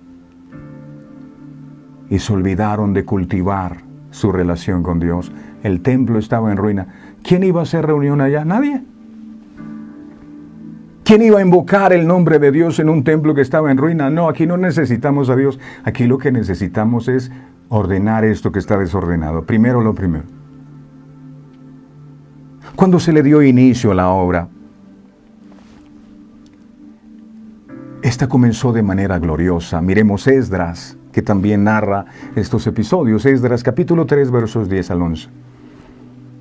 y se olvidaron de cultivar su relación con Dios. El templo estaba en ruina. ¿Quién iba a hacer reunión allá? Nadie. ¿Quién iba a invocar el nombre de Dios en un templo que estaba en ruina? No, aquí no necesitamos a Dios. Aquí lo que necesitamos es ordenar esto que está desordenado. Primero lo primero. Cuando se le dio inicio a la obra, esta comenzó de manera gloriosa. Miremos Esdras, que también narra estos episodios. Esdras capítulo 3, versos 10 al 11.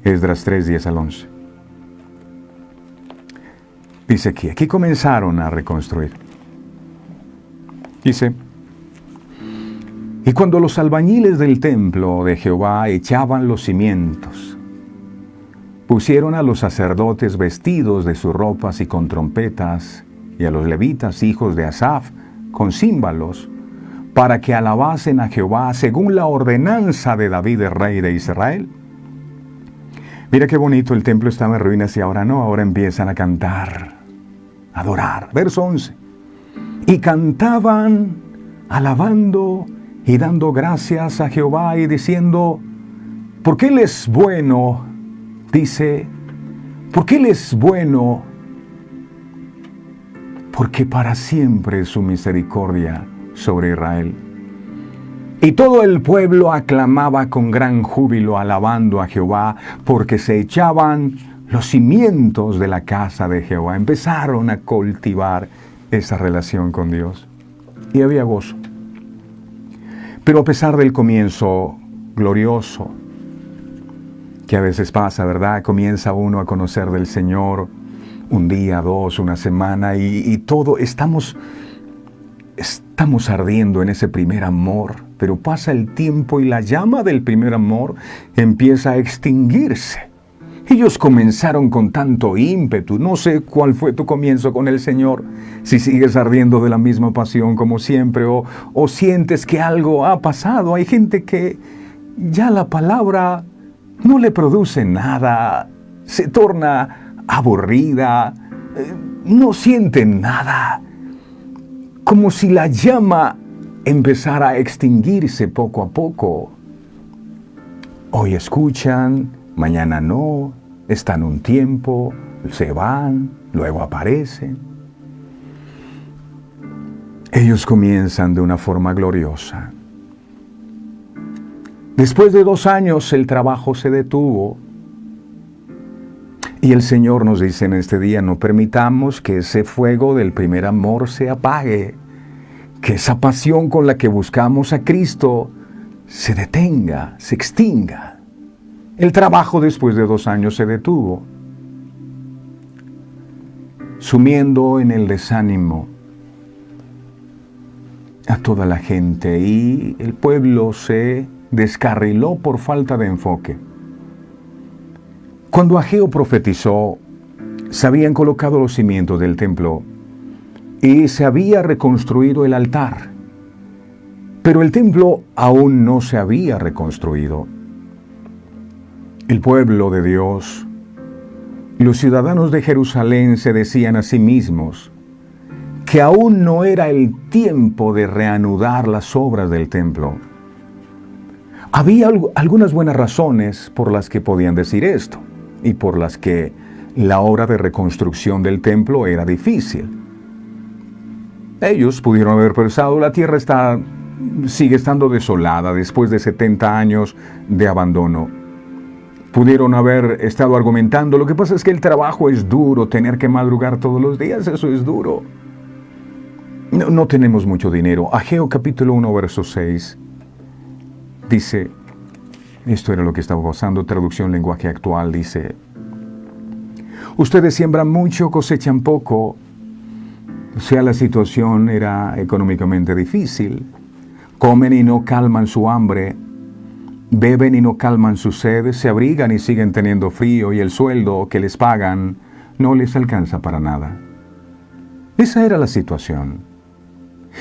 Esdras 3, 10 al 11. Dice aquí comenzaron a reconstruir. Dice: y cuando los albañiles del templo de Jehová echaban los cimientos, pusieron a los sacerdotes vestidos de sus ropas y con trompetas, y a los levitas, hijos de Asaf, con címbalos, para que alabasen a Jehová según la ordenanza de David, el rey de Israel. Mira qué bonito, el templo estaba en ruinas y ahora no, ahora empiezan a cantar, a adorar. Verso 11. Y cantaban, alabando y dando gracias a Jehová y diciendo: porque Él es bueno, dice, porque Él es bueno, porque para siempre es su misericordia sobre Israel. Y todo el pueblo aclamaba con gran júbilo, alabando a Jehová, porque se echaban los cimientos de la casa de Jehová. Empezaron a cultivar esa relación con Dios. Y había gozo. Pero a pesar del comienzo glorioso, que a veces pasa, ¿verdad? Comienza uno a conocer del Señor un día, dos, una semana, y todo, estamos ardiendo en ese primer amor, pero pasa el tiempo y la llama del primer amor empieza a extinguirse. Ellos comenzaron con tanto ímpetu. No sé cuál fue tu comienzo con el Señor, si sigues ardiendo de la misma pasión como siempre, o sientes que algo ha pasado. Hay gente que ya la palabra no le produce nada, se torna aburrida, no siente nada, como si la llama empezara a extinguirse poco a poco. Hoy escuchan, mañana no, están un tiempo, se van, luego aparecen. Ellos comienzan de una forma gloriosa. Después de 2 años el trabajo se detuvo. Y el Señor nos dice en este día: no permitamos que ese fuego del primer amor se apague, que esa pasión con la que buscamos a Cristo se detenga, se extinga. El trabajo después de 2 años se detuvo, sumiendo en el desánimo a toda la gente, y el pueblo se descarriló por falta de enfoque. Cuando Ageo profetizó, se habían colocado los cimientos del templo y se había reconstruido el altar, pero el templo aún no se había reconstruido. El pueblo de Dios, los ciudadanos de Jerusalén se decían a sí mismos que aún no era el tiempo de reanudar las obras del templo. Había algunas buenas razones por las que podían decir esto y por las que la obra de reconstrucción del templo era difícil. Ellos pudieron haber pensado, la tierra sigue estando desolada después de 70 años de abandono. Pudieron haber estado argumentando, lo que pasa es que el trabajo es duro, tener que madrugar todos los días, eso es duro. No tenemos mucho dinero. Ageo capítulo 1, verso 6, dice, esto era lo que estaba pasando, traducción lenguaje actual, dice, ustedes siembran mucho, cosechan poco. O sea, la situación era económicamente difícil. Comen y no calman su hambre, beben y no calman su sed, se abrigan y siguen teniendo frío y el sueldo que les pagan no les alcanza para nada. Esa era la situación.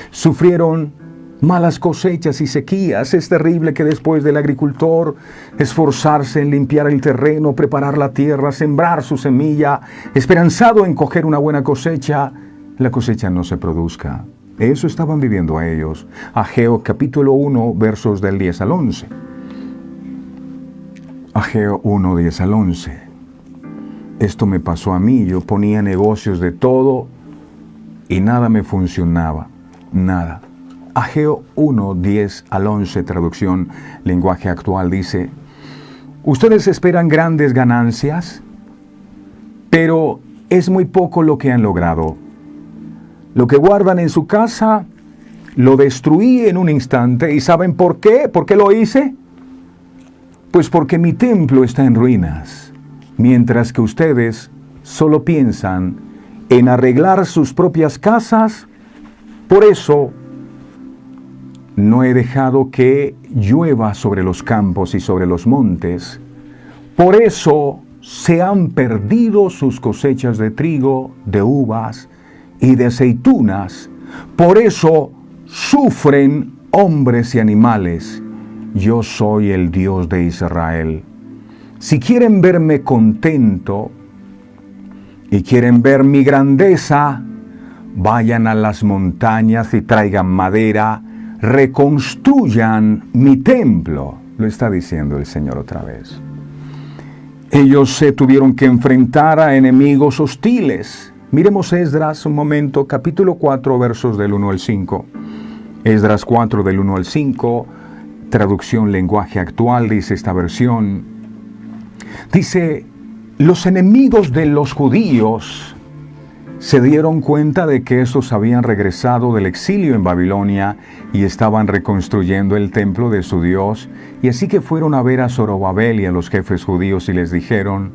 Sufrieron malas cosechas y sequías. Es terrible que después del agricultor esforzarse en limpiar el terreno, preparar la tierra, sembrar su semilla, esperanzado en coger una buena cosecha, la cosecha no se produzca. Eso estaban viviendo ellos. Ageo capítulo 1, versos del 10 al 11. Ageo 1, 10 al 11. Esto me pasó a mí. Yo ponía negocios de todo y nada me funcionaba. Nada. Ageo 1, 10 al 11, traducción lenguaje actual, dice, ustedes esperan grandes ganancias, pero es muy poco lo que han logrado. Lo que guardan en su casa, lo destruí en un instante. ¿Y saben por qué? ¿Por qué lo hice? Pues porque mi templo está en ruinas, mientras que ustedes solo piensan en arreglar sus propias casas. Por eso no he dejado que llueva sobre los campos y sobre los montes. Por eso se han perdido sus cosechas de trigo, de uvas y de aceitunas. Por eso sufren hombres y animales. Yo soy el Dios de Israel. Si quieren verme contento y quieren ver mi grandeza, vayan a las montañas y traigan madera, reconstruyan mi templo. Lo está diciendo el Señor otra vez. Ellos se tuvieron que enfrentar a enemigos hostiles. Miremos Esdras un momento, capítulo 4, versos del 1 al 5. Esdras 4, del 1 al 5, traducción lenguaje actual, dice esta versión. Dice, los enemigos de los judíos se dieron cuenta de que estos habían regresado del exilio en Babilonia y estaban reconstruyendo el templo de su Dios, y así que fueron a ver a Zorobabel y a los jefes judíos y les dijeron,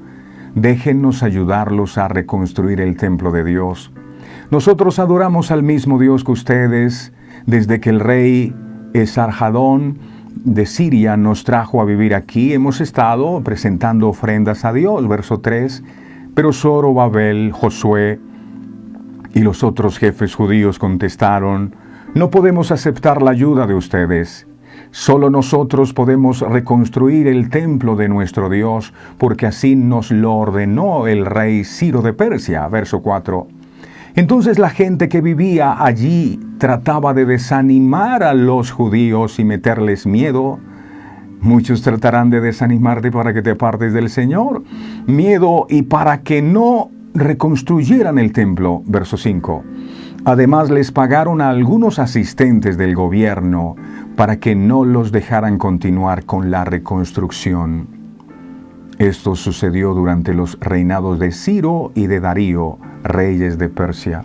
déjennos ayudarlos a reconstruir el templo de Dios. Nosotros adoramos al mismo Dios que ustedes, desde que el rey Esarhadón de Siria nos trajo a vivir aquí, hemos estado presentando ofrendas a Dios. Verso 3, pero Zorobabel, Josué y los otros jefes judíos contestaron, no podemos aceptar la ayuda de ustedes. Solo nosotros podemos reconstruir el templo de nuestro Dios, porque así nos lo ordenó el rey Ciro de Persia. Verso 4. Entonces la gente que vivía allí trataba de desanimar a los judíos y meterles miedo. Muchos tratarán de desanimarte para que te apartes del Señor. Miedo y para que no reconstruyeran el templo. Verso 5. Además les pagaron a algunos asistentes del gobierno para que no los dejaran continuar con la reconstrucción. Esto sucedió durante los reinados de Ciro y de Darío, reyes de Persia.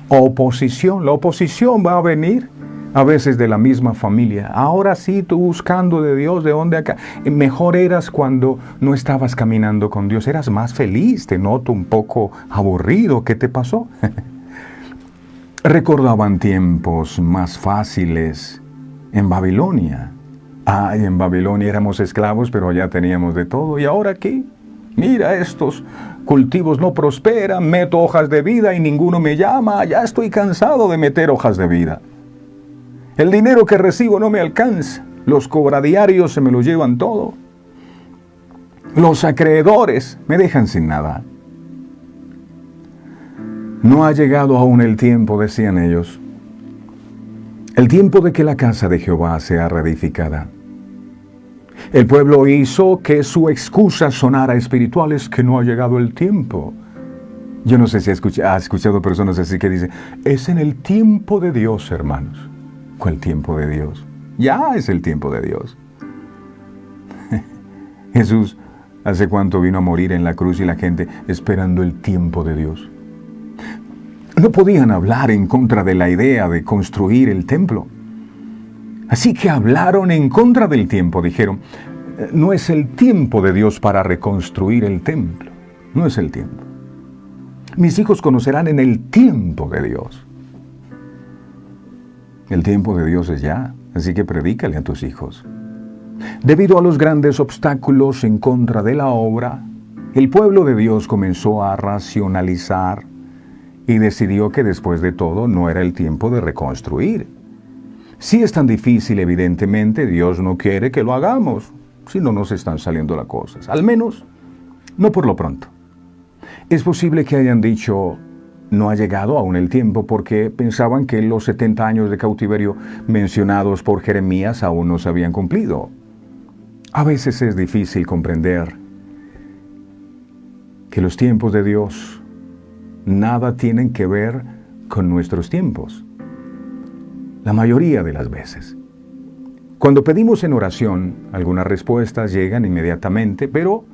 Oposición, la oposición va a venir a veces de la misma familia. Ahora sí, tú buscando de Dios, ¿de dónde acá? Mejor eras cuando no estabas caminando con Dios, eras más feliz, te noto un poco aburrido, ¿qué te pasó? Recordaban tiempos más fáciles en Babilonia. Ay, en Babilonia éramos esclavos, pero ya teníamos de todo. ¿Y ahora qué? Mira, estos cultivos no prosperan, meto hojas de vida y ninguno me llama. Ya estoy cansado de meter hojas de vida. El dinero que recibo no me alcanza. Los cobradiarios se me lo llevan todo. Los acreedores me dejan sin nada. No ha llegado aún el tiempo, decían ellos, el tiempo de que la casa de Jehová sea reedificada. El pueblo hizo que su excusa sonara espiritual, es que no ha llegado el tiempo. Yo no sé si ha escuchado personas así que dicen, es en el tiempo de Dios, hermanos. ¿Cuál tiempo de Dios? Ya es el tiempo de Dios. Jesús, ¿hace cuánto vino a morir en la cruz y la gente esperando el tiempo de Dios? No podían hablar en contra de la idea de construir el templo. Así que hablaron en contra del tiempo. Dijeron, no es el tiempo de Dios para reconstruir el templo. No es el tiempo. Mis hijos conocerán en el tiempo de Dios. El tiempo de Dios es ya. Así que predícale a tus hijos. Debido a los grandes obstáculos en contra de la obra, el pueblo de Dios comenzó a racionalizar y decidió que después de todo no era el tiempo de reconstruir. Si es tan difícil, evidentemente, Dios no quiere que lo hagamos, si no nos están saliendo las cosas. Al menos, no por lo pronto. Es posible que hayan dicho, no ha llegado aún el tiempo, porque pensaban que los 70 años de cautiverio mencionados por Jeremías aún no se habían cumplido. A veces es difícil comprender que los tiempos de Dios nada tienen que ver con nuestros tiempos. La mayoría de las veces. Cuando pedimos en oración, algunas respuestas llegan inmediatamente, pero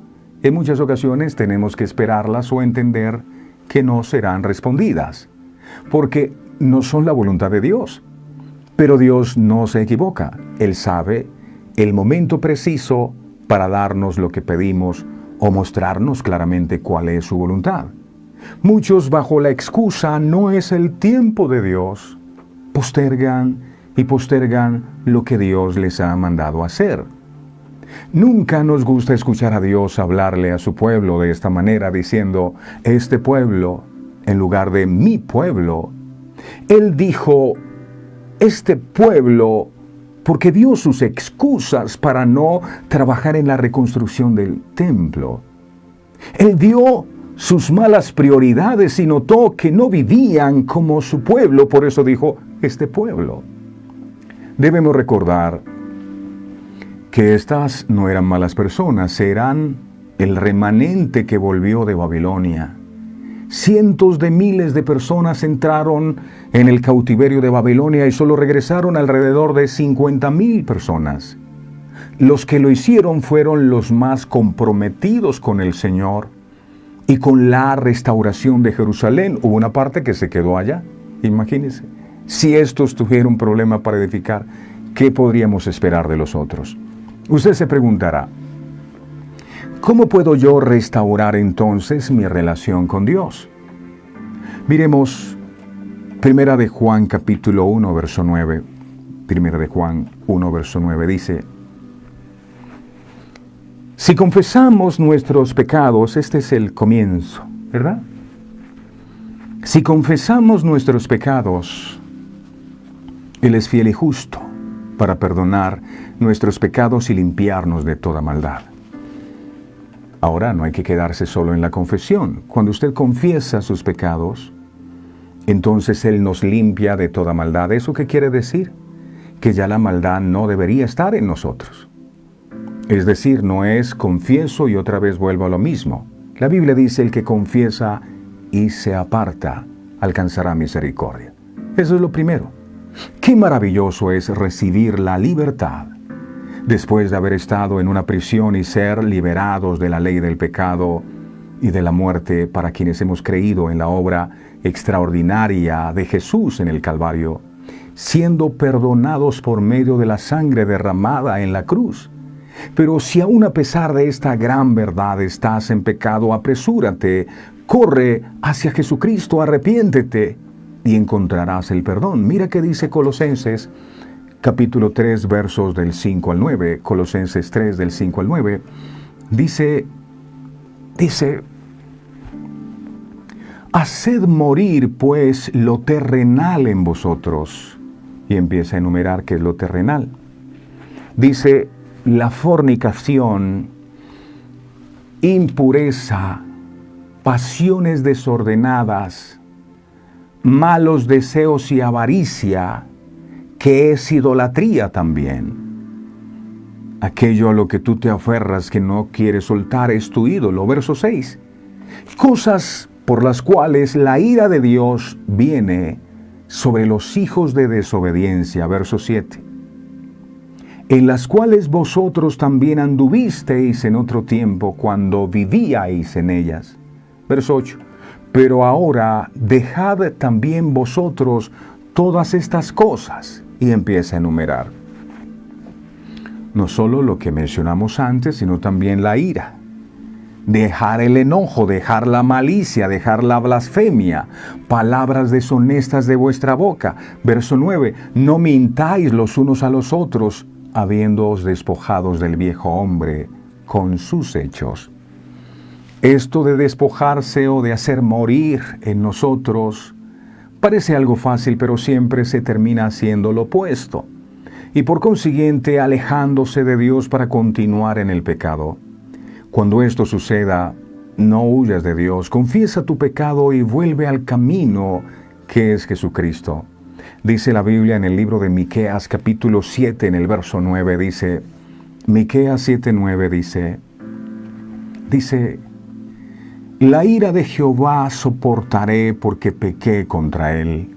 en muchas ocasiones tenemos que esperarlas o entender que no serán respondidas, porque no son la voluntad de Dios. Pero Dios no se equivoca. Él sabe el momento preciso para darnos lo que pedimos o mostrarnos claramente cuál es su voluntad. Muchos, bajo la excusa no es el tiempo de Dios, postergan y postergan lo que Dios les ha mandado hacer. Nunca nos gusta escuchar a Dios hablarle a su pueblo de esta manera, diciendo, este pueblo, en lugar de mi pueblo. Él dijo, este pueblo, porque dio sus excusas para no trabajar en la reconstrucción del templo. Él dio sus malas prioridades y notó que no vivían como su pueblo, por eso dijo, este pueblo. Debemos recordar que estas no eran malas personas, eran el remanente que volvió de Babilonia. Cientos de miles de personas entraron en el cautiverio de Babilonia y solo regresaron alrededor de 50,000 personas. Los que lo hicieron fueron los más comprometidos con el Señor y con la restauración de Jerusalén. Hubo una parte que se quedó allá. Imagínense, si estos tuvieron problema para edificar, ¿qué podríamos esperar de los otros? Usted se preguntará, ¿cómo puedo yo restaurar entonces mi relación con Dios? Miremos Primera de Juan capítulo 1, verso 9. Primera de Juan 1, verso 9 dice, si confesamos nuestros pecados, este es el comienzo, ¿verdad? Si confesamos nuestros pecados, Él es fiel y justo para perdonar nuestros pecados y limpiarnos de toda maldad. Ahora no hay que quedarse solo en la confesión. Cuando usted confiesa sus pecados, entonces Él nos limpia de toda maldad. ¿Eso qué quiere decir? Que ya la maldad no debería estar en nosotros. Es decir, no es confieso y otra vez vuelvo a lo mismo. La Biblia dice, el que confiesa y se aparta, alcanzará misericordia. Eso es lo primero. Qué maravilloso es recibir la libertad después de haber estado en una prisión y ser liberados de la ley del pecado y de la muerte para quienes hemos creído en la obra extraordinaria de Jesús en el Calvario, siendo perdonados por medio de la sangre derramada en la cruz. Pero si aún a pesar de esta gran verdad estás en pecado, apresúrate, corre hacia Jesucristo, arrepiéntete y encontrarás el perdón. Mira qué dice Colosenses capítulo 3, versos del 5 al 9. Colosenses 3, del 5 al 9. Dice, haced morir pues lo terrenal en vosotros. Y empieza a enumerar qué es lo terrenal. Dice, la fornicación, impureza, pasiones desordenadas, malos deseos y avaricia, que es idolatría también. Aquello a lo que tú te aferras que no quieres soltar es tu ídolo. Verso 6. Cosas por las cuales la ira de Dios viene sobre los hijos de desobediencia. Verso 7. En las cuales vosotros también anduvisteis en otro tiempo cuando vivíais en ellas. Verso 8. Pero ahora dejad también vosotros todas estas cosas. Y empieza a enumerar. No solo lo que mencionamos antes, sino también la ira. Dejar el enojo, dejar la malicia, dejar la blasfemia, palabras deshonestas de vuestra boca. Verso 9. No mintáis los unos a los otros, habiéndoos despojados del viejo hombre con sus hechos. Esto de despojarse o de hacer morir en nosotros parece algo fácil, pero siempre se termina haciendo lo opuesto, y por consiguiente alejándose de Dios para continuar en el pecado. Cuando esto suceda, no huyas de Dios, confiesa tu pecado y vuelve al camino que es Jesucristo. Dice la Biblia en el libro de Miqueas capítulo 7 en el verso 9, dice, Miqueas 7:9 dice, la ira de Jehová soportaré porque pequé contra él.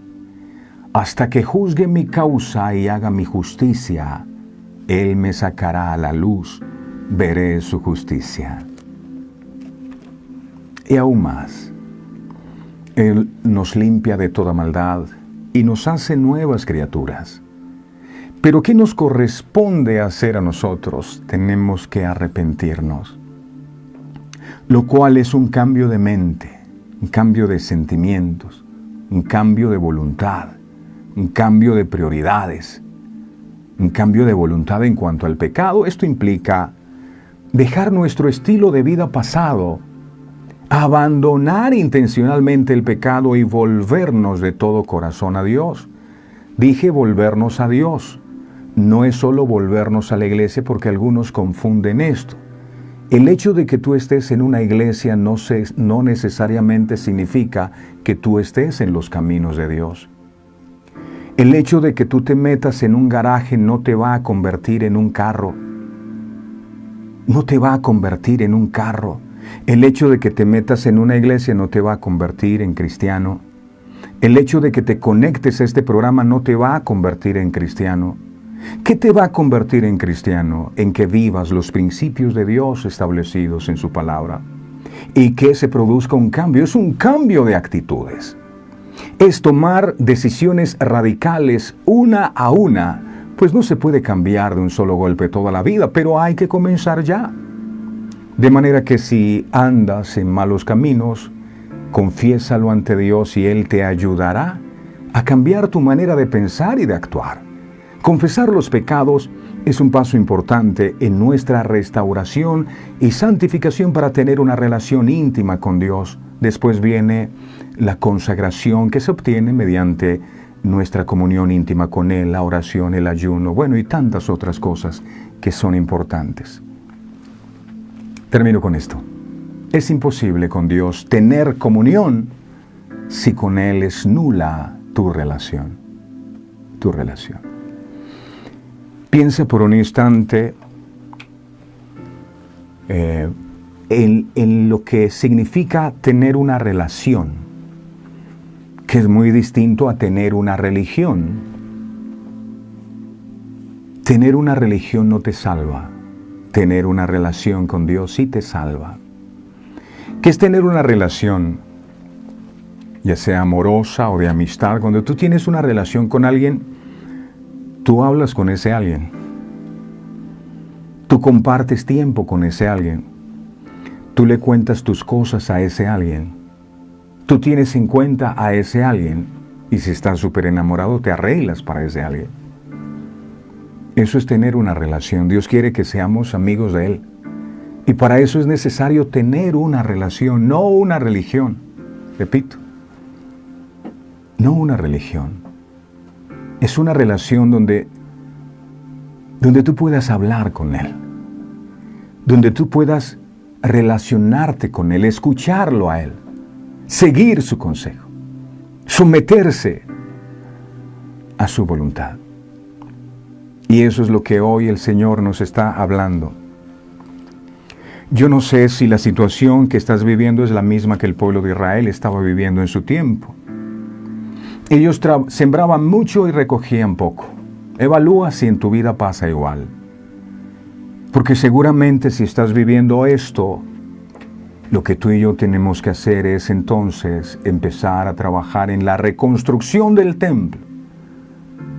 Hasta que juzgue mi causa y haga mi justicia, él me sacará a la luz, veré su justicia. Y aún más, él nos limpia de toda maldad y nos hace nuevas criaturas. Pero ¿qué nos corresponde hacer a nosotros? Tenemos que arrepentirnos, lo cual es un cambio de mente, un cambio de sentimientos, un cambio de voluntad, un cambio de prioridades, un cambio de voluntad en cuanto al pecado. Esto implica dejar nuestro estilo de vida pasado, abandonar intencionalmente el pecado y volvernos de todo corazón a Dios. Dije volvernos a Dios. No es solo volvernos a la iglesia, porque algunos confunden esto. El hecho de que tú estés en una iglesia no necesariamente significa que tú estés en los caminos de Dios. El hecho de que tú te metas en un garaje no te va a convertir en un carro. No te va a convertir en un carro. El hecho de que te metas en una iglesia no te va a convertir en cristiano. El hecho de que te conectes a este programa no te va a convertir en cristiano. ¿Qué te va a convertir en cristiano? En que vivas los principios de Dios establecidos en su palabra. Y que se produzca un cambio. Es un cambio de actitudes. Es tomar decisiones radicales una a una. Pues no se puede cambiar de un solo golpe toda la vida, pero hay que comenzar ya. De manera que si andas en malos caminos, confiésalo ante Dios y Él te ayudará a cambiar tu manera de pensar y de actuar. Confesar los pecados es un paso importante en nuestra restauración y santificación para tener una relación íntima con Dios. Después viene la consagración que se obtiene mediante nuestra comunión íntima con Él, la oración, el ayuno, bueno, y tantas otras cosas que son importantes. Termino con esto. Es imposible con Dios tener comunión si con Él es nula tu relación. Tu relación. Piensa por un instante en lo que significa tener una relación, que es muy distinto a tener una religión. Tener una religión no te salva. Tener una relación con Dios sí te salva. ¿Qué es tener una relación, ya sea amorosa o de amistad? Cuando tú tienes una relación con alguien, tú hablas con ese alguien. Tú compartes tiempo con ese alguien. Tú le cuentas tus cosas a ese alguien. Tú tienes en cuenta a ese alguien. Y si estás súper enamorado, te arreglas para ese alguien. Eso es tener una relación. Dios quiere que seamos amigos de Él. Y para eso es necesario tener una relación, no una religión. Repito, no una religión. Es una relación donde tú puedas hablar con Él. Donde tú puedas relacionarte con Él, escucharlo a Él, seguir su consejo, someterse a su voluntad. Y eso es lo que hoy el Señor nos está hablando. Yo no sé si la situación que estás viviendo es la misma que el pueblo de Israel estaba viviendo en su tiempo. Ellos sembraban mucho y recogían poco. Evalúa si en tu vida pasa igual. Porque seguramente si estás viviendo esto, lo que tú y yo tenemos que hacer es entonces empezar a trabajar en la reconstrucción del templo,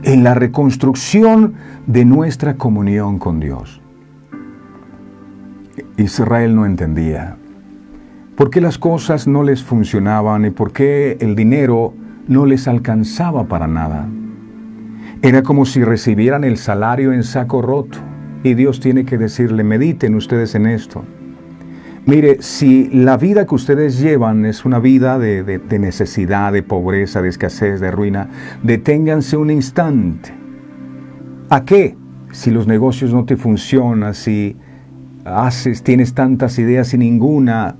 en la reconstrucción de nuestra comunión con Dios. Israel no entendía por qué las cosas no les funcionaban y por qué el dinero no les alcanzaba para nada. Era como si recibieran el salario en saco roto y Dios tiene que decirle: mediten ustedes en esto. Mire, si la vida que ustedes llevan es una vida de necesidad, de pobreza, de escasez, de ruina, deténganse un instante. ¿A qué? Si los negocios no te funcionan, si tienes tantas ideas y ninguna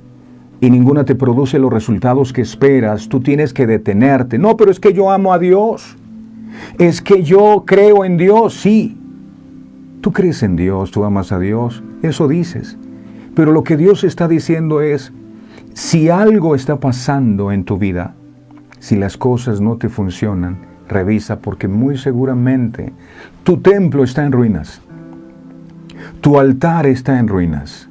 te produce los resultados que esperas, tú tienes que detenerte. No, pero es que yo amo a Dios. Es que yo creo en Dios. Sí, tú crees en Dios, tú amas a Dios, eso dices. Pero lo que Dios está diciendo es, si algo está pasando en tu vida, si las cosas no te funcionan, revisa, porque muy seguramente tu templo está en ruinas. Tu altar está en ruinas.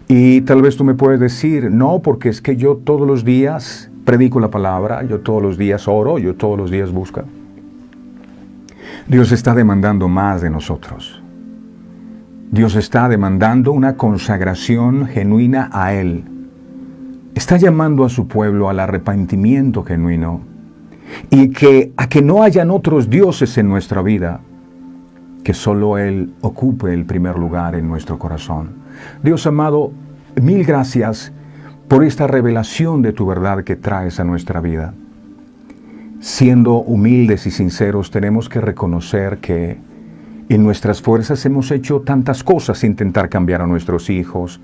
Y tal vez tú me puedes decir: no, porque es que yo todos los días predico la palabra, yo todos los días oro, yo todos los días busco. Dios está demandando más de nosotros. Dios está demandando una consagración genuina a Él. Está llamando a su pueblo al arrepentimiento genuino y a que no hayan otros dioses en nuestra vida, que solo Él ocupe el primer lugar en nuestro corazón. Dios amado, mil gracias por esta revelación de tu verdad que traes a nuestra vida. Siendo humildes y sinceros, tenemos que reconocer que en nuestras fuerzas hemos hecho tantas cosas: intentar cambiar a nuestros hijos,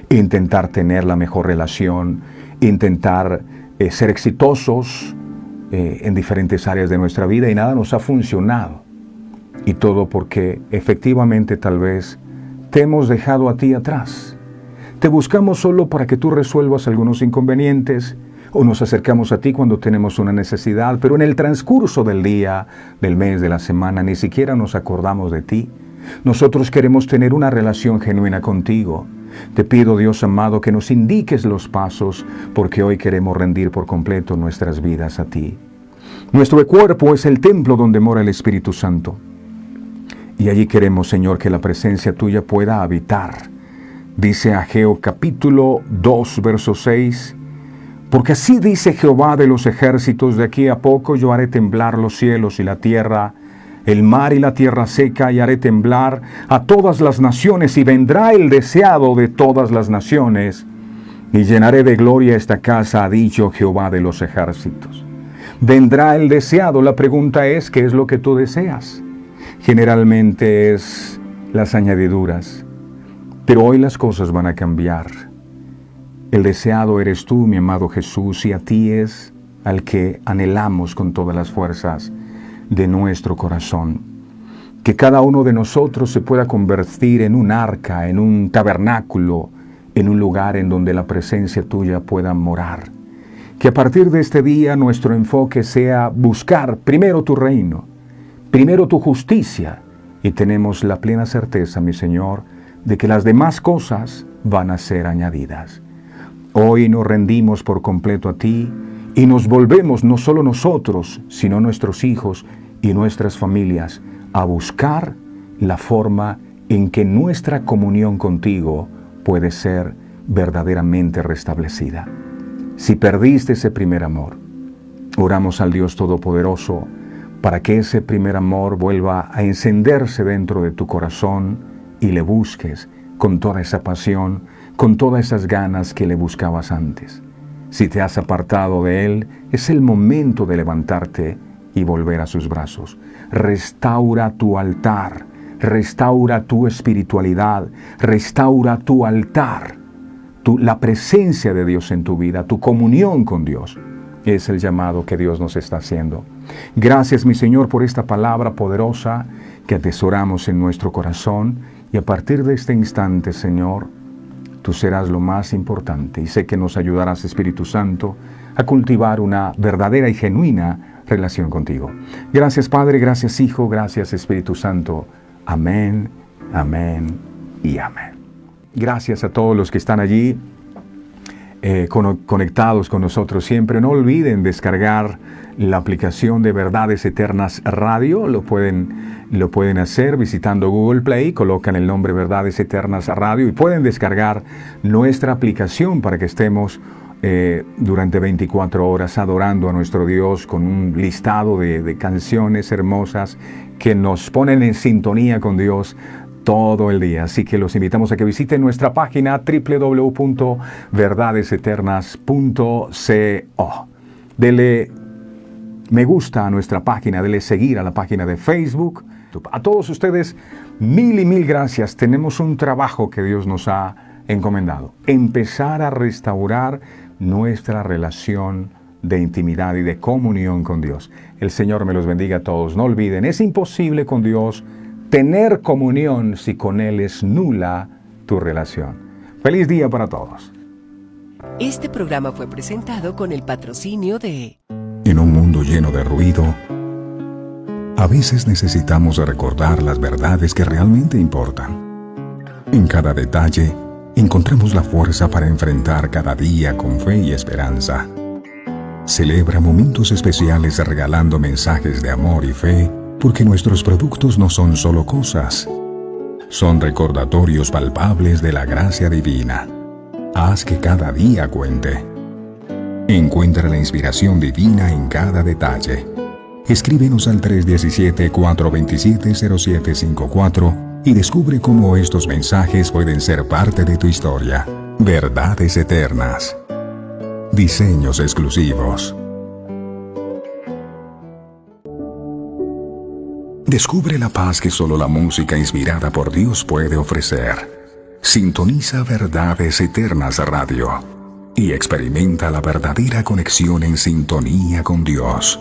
intentar tener la mejor relación, intentar ser exitosos en diferentes áreas de nuestra vida, y nada nos ha funcionado. Y todo porque efectivamente tal vez te hemos dejado a ti atrás. Te buscamos solo para que tú resuelvas algunos inconvenientes, o nos acercamos a ti cuando tenemos una necesidad, pero en el transcurso del día, del mes, de la semana, ni siquiera nos acordamos de ti. Nosotros queremos tener una relación genuina contigo. Te pido, Dios amado, que nos indiques los pasos, porque hoy queremos rendir por completo nuestras vidas a ti. Nuestro cuerpo es el templo donde mora el Espíritu Santo. Y allí queremos, Señor, que la presencia tuya pueda habitar. Dice Ageo capítulo 2, verso 6, porque así dice Jehová de los ejércitos: de aquí a poco yo haré temblar los cielos y la tierra, el mar y la tierra seca, y haré temblar a todas las naciones, y vendrá el deseado de todas las naciones, y llenaré de gloria esta casa, ha dicho Jehová de los ejércitos. Vendrá el deseado. La pregunta es: ¿qué es lo que tú deseas? Generalmente es las añadiduras, pero hoy las cosas van a cambiar. El deseado eres tú, mi amado Jesús, y a ti es al que anhelamos con todas las fuerzas de nuestro corazón. Que cada uno de nosotros se pueda convertir en un arca, en un tabernáculo, en un lugar en donde la presencia tuya pueda morar. Que a partir de este día nuestro enfoque sea buscar primero tu reino, primero tu justicia, y tenemos la plena certeza, mi Señor, de que las demás cosas van a ser añadidas. Hoy nos rendimos por completo a ti y nos volvemos, no solo nosotros, sino nuestros hijos y nuestras familias, a buscar la forma en que nuestra comunión contigo puede ser verdaderamente restablecida. Si perdiste ese primer amor, oramos al Dios Todopoderoso para que ese primer amor vuelva a encenderse dentro de tu corazón y le busques con toda esa pasión, con todas esas ganas que le buscabas antes. Si te has apartado de Él, es el momento de levantarte y volver a sus brazos. Restaura tu altar, restaura tu espiritualidad, restaura tu altar. la presencia de Dios en tu vida, tu comunión con Dios. Es el llamado que Dios nos está haciendo. Gracias, mi Señor, por esta palabra poderosa que atesoramos en nuestro corazón. Y a partir de este instante, Señor, tú serás lo más importante. Y sé que nos ayudarás, Espíritu Santo, a cultivar una verdadera y genuina relación contigo. Gracias, Padre, gracias, Hijo, gracias, Espíritu Santo. Amén, amén y amén. Gracias a todos los que están allí conectados con nosotros siempre. No olviden descargar la aplicación de Verdades Eternas Radio. Lo pueden hacer visitando Google Play, colocan el nombre Verdades Eternas Radio y pueden descargar nuestra aplicación para que estemos durante 24 horas adorando a nuestro Dios con un listado de canciones hermosas que nos ponen en sintonía con Dios todo el día. Así que los invitamos a que visiten nuestra página www.verdadeseternas.co. Dele me gusta a nuestra página, dele seguir a la página de Facebook. A todos ustedes, mil y mil gracias. Tenemos un trabajo que Dios nos ha encomendado. Empezar a restaurar nuestra relación de intimidad y de comunión con Dios. El Señor me los bendiga a todos. No olviden, es imposible con Dios tener comunión si con Él es nula tu relación. Feliz día para todos. Este programa fue presentado con el patrocinio de... En un mundo lleno de ruido, a veces necesitamos recordar las verdades que realmente importan. En cada detalle, encontramos la fuerza para enfrentar cada día con fe y esperanza. Celebra momentos especiales regalando mensajes de amor y fe, porque nuestros productos no son solo cosas, son recordatorios palpables de la gracia divina. Haz que cada día cuente. Encuentra la inspiración divina en cada detalle. Escríbenos al 317-427-0754 y descubre cómo estos mensajes pueden ser parte de tu historia. Verdades Eternas. Diseños exclusivos. Descubre la paz que solo la música inspirada por Dios puede ofrecer. Sintoniza Verdades Eternas Radio y experimenta la verdadera conexión en sintonía con Dios.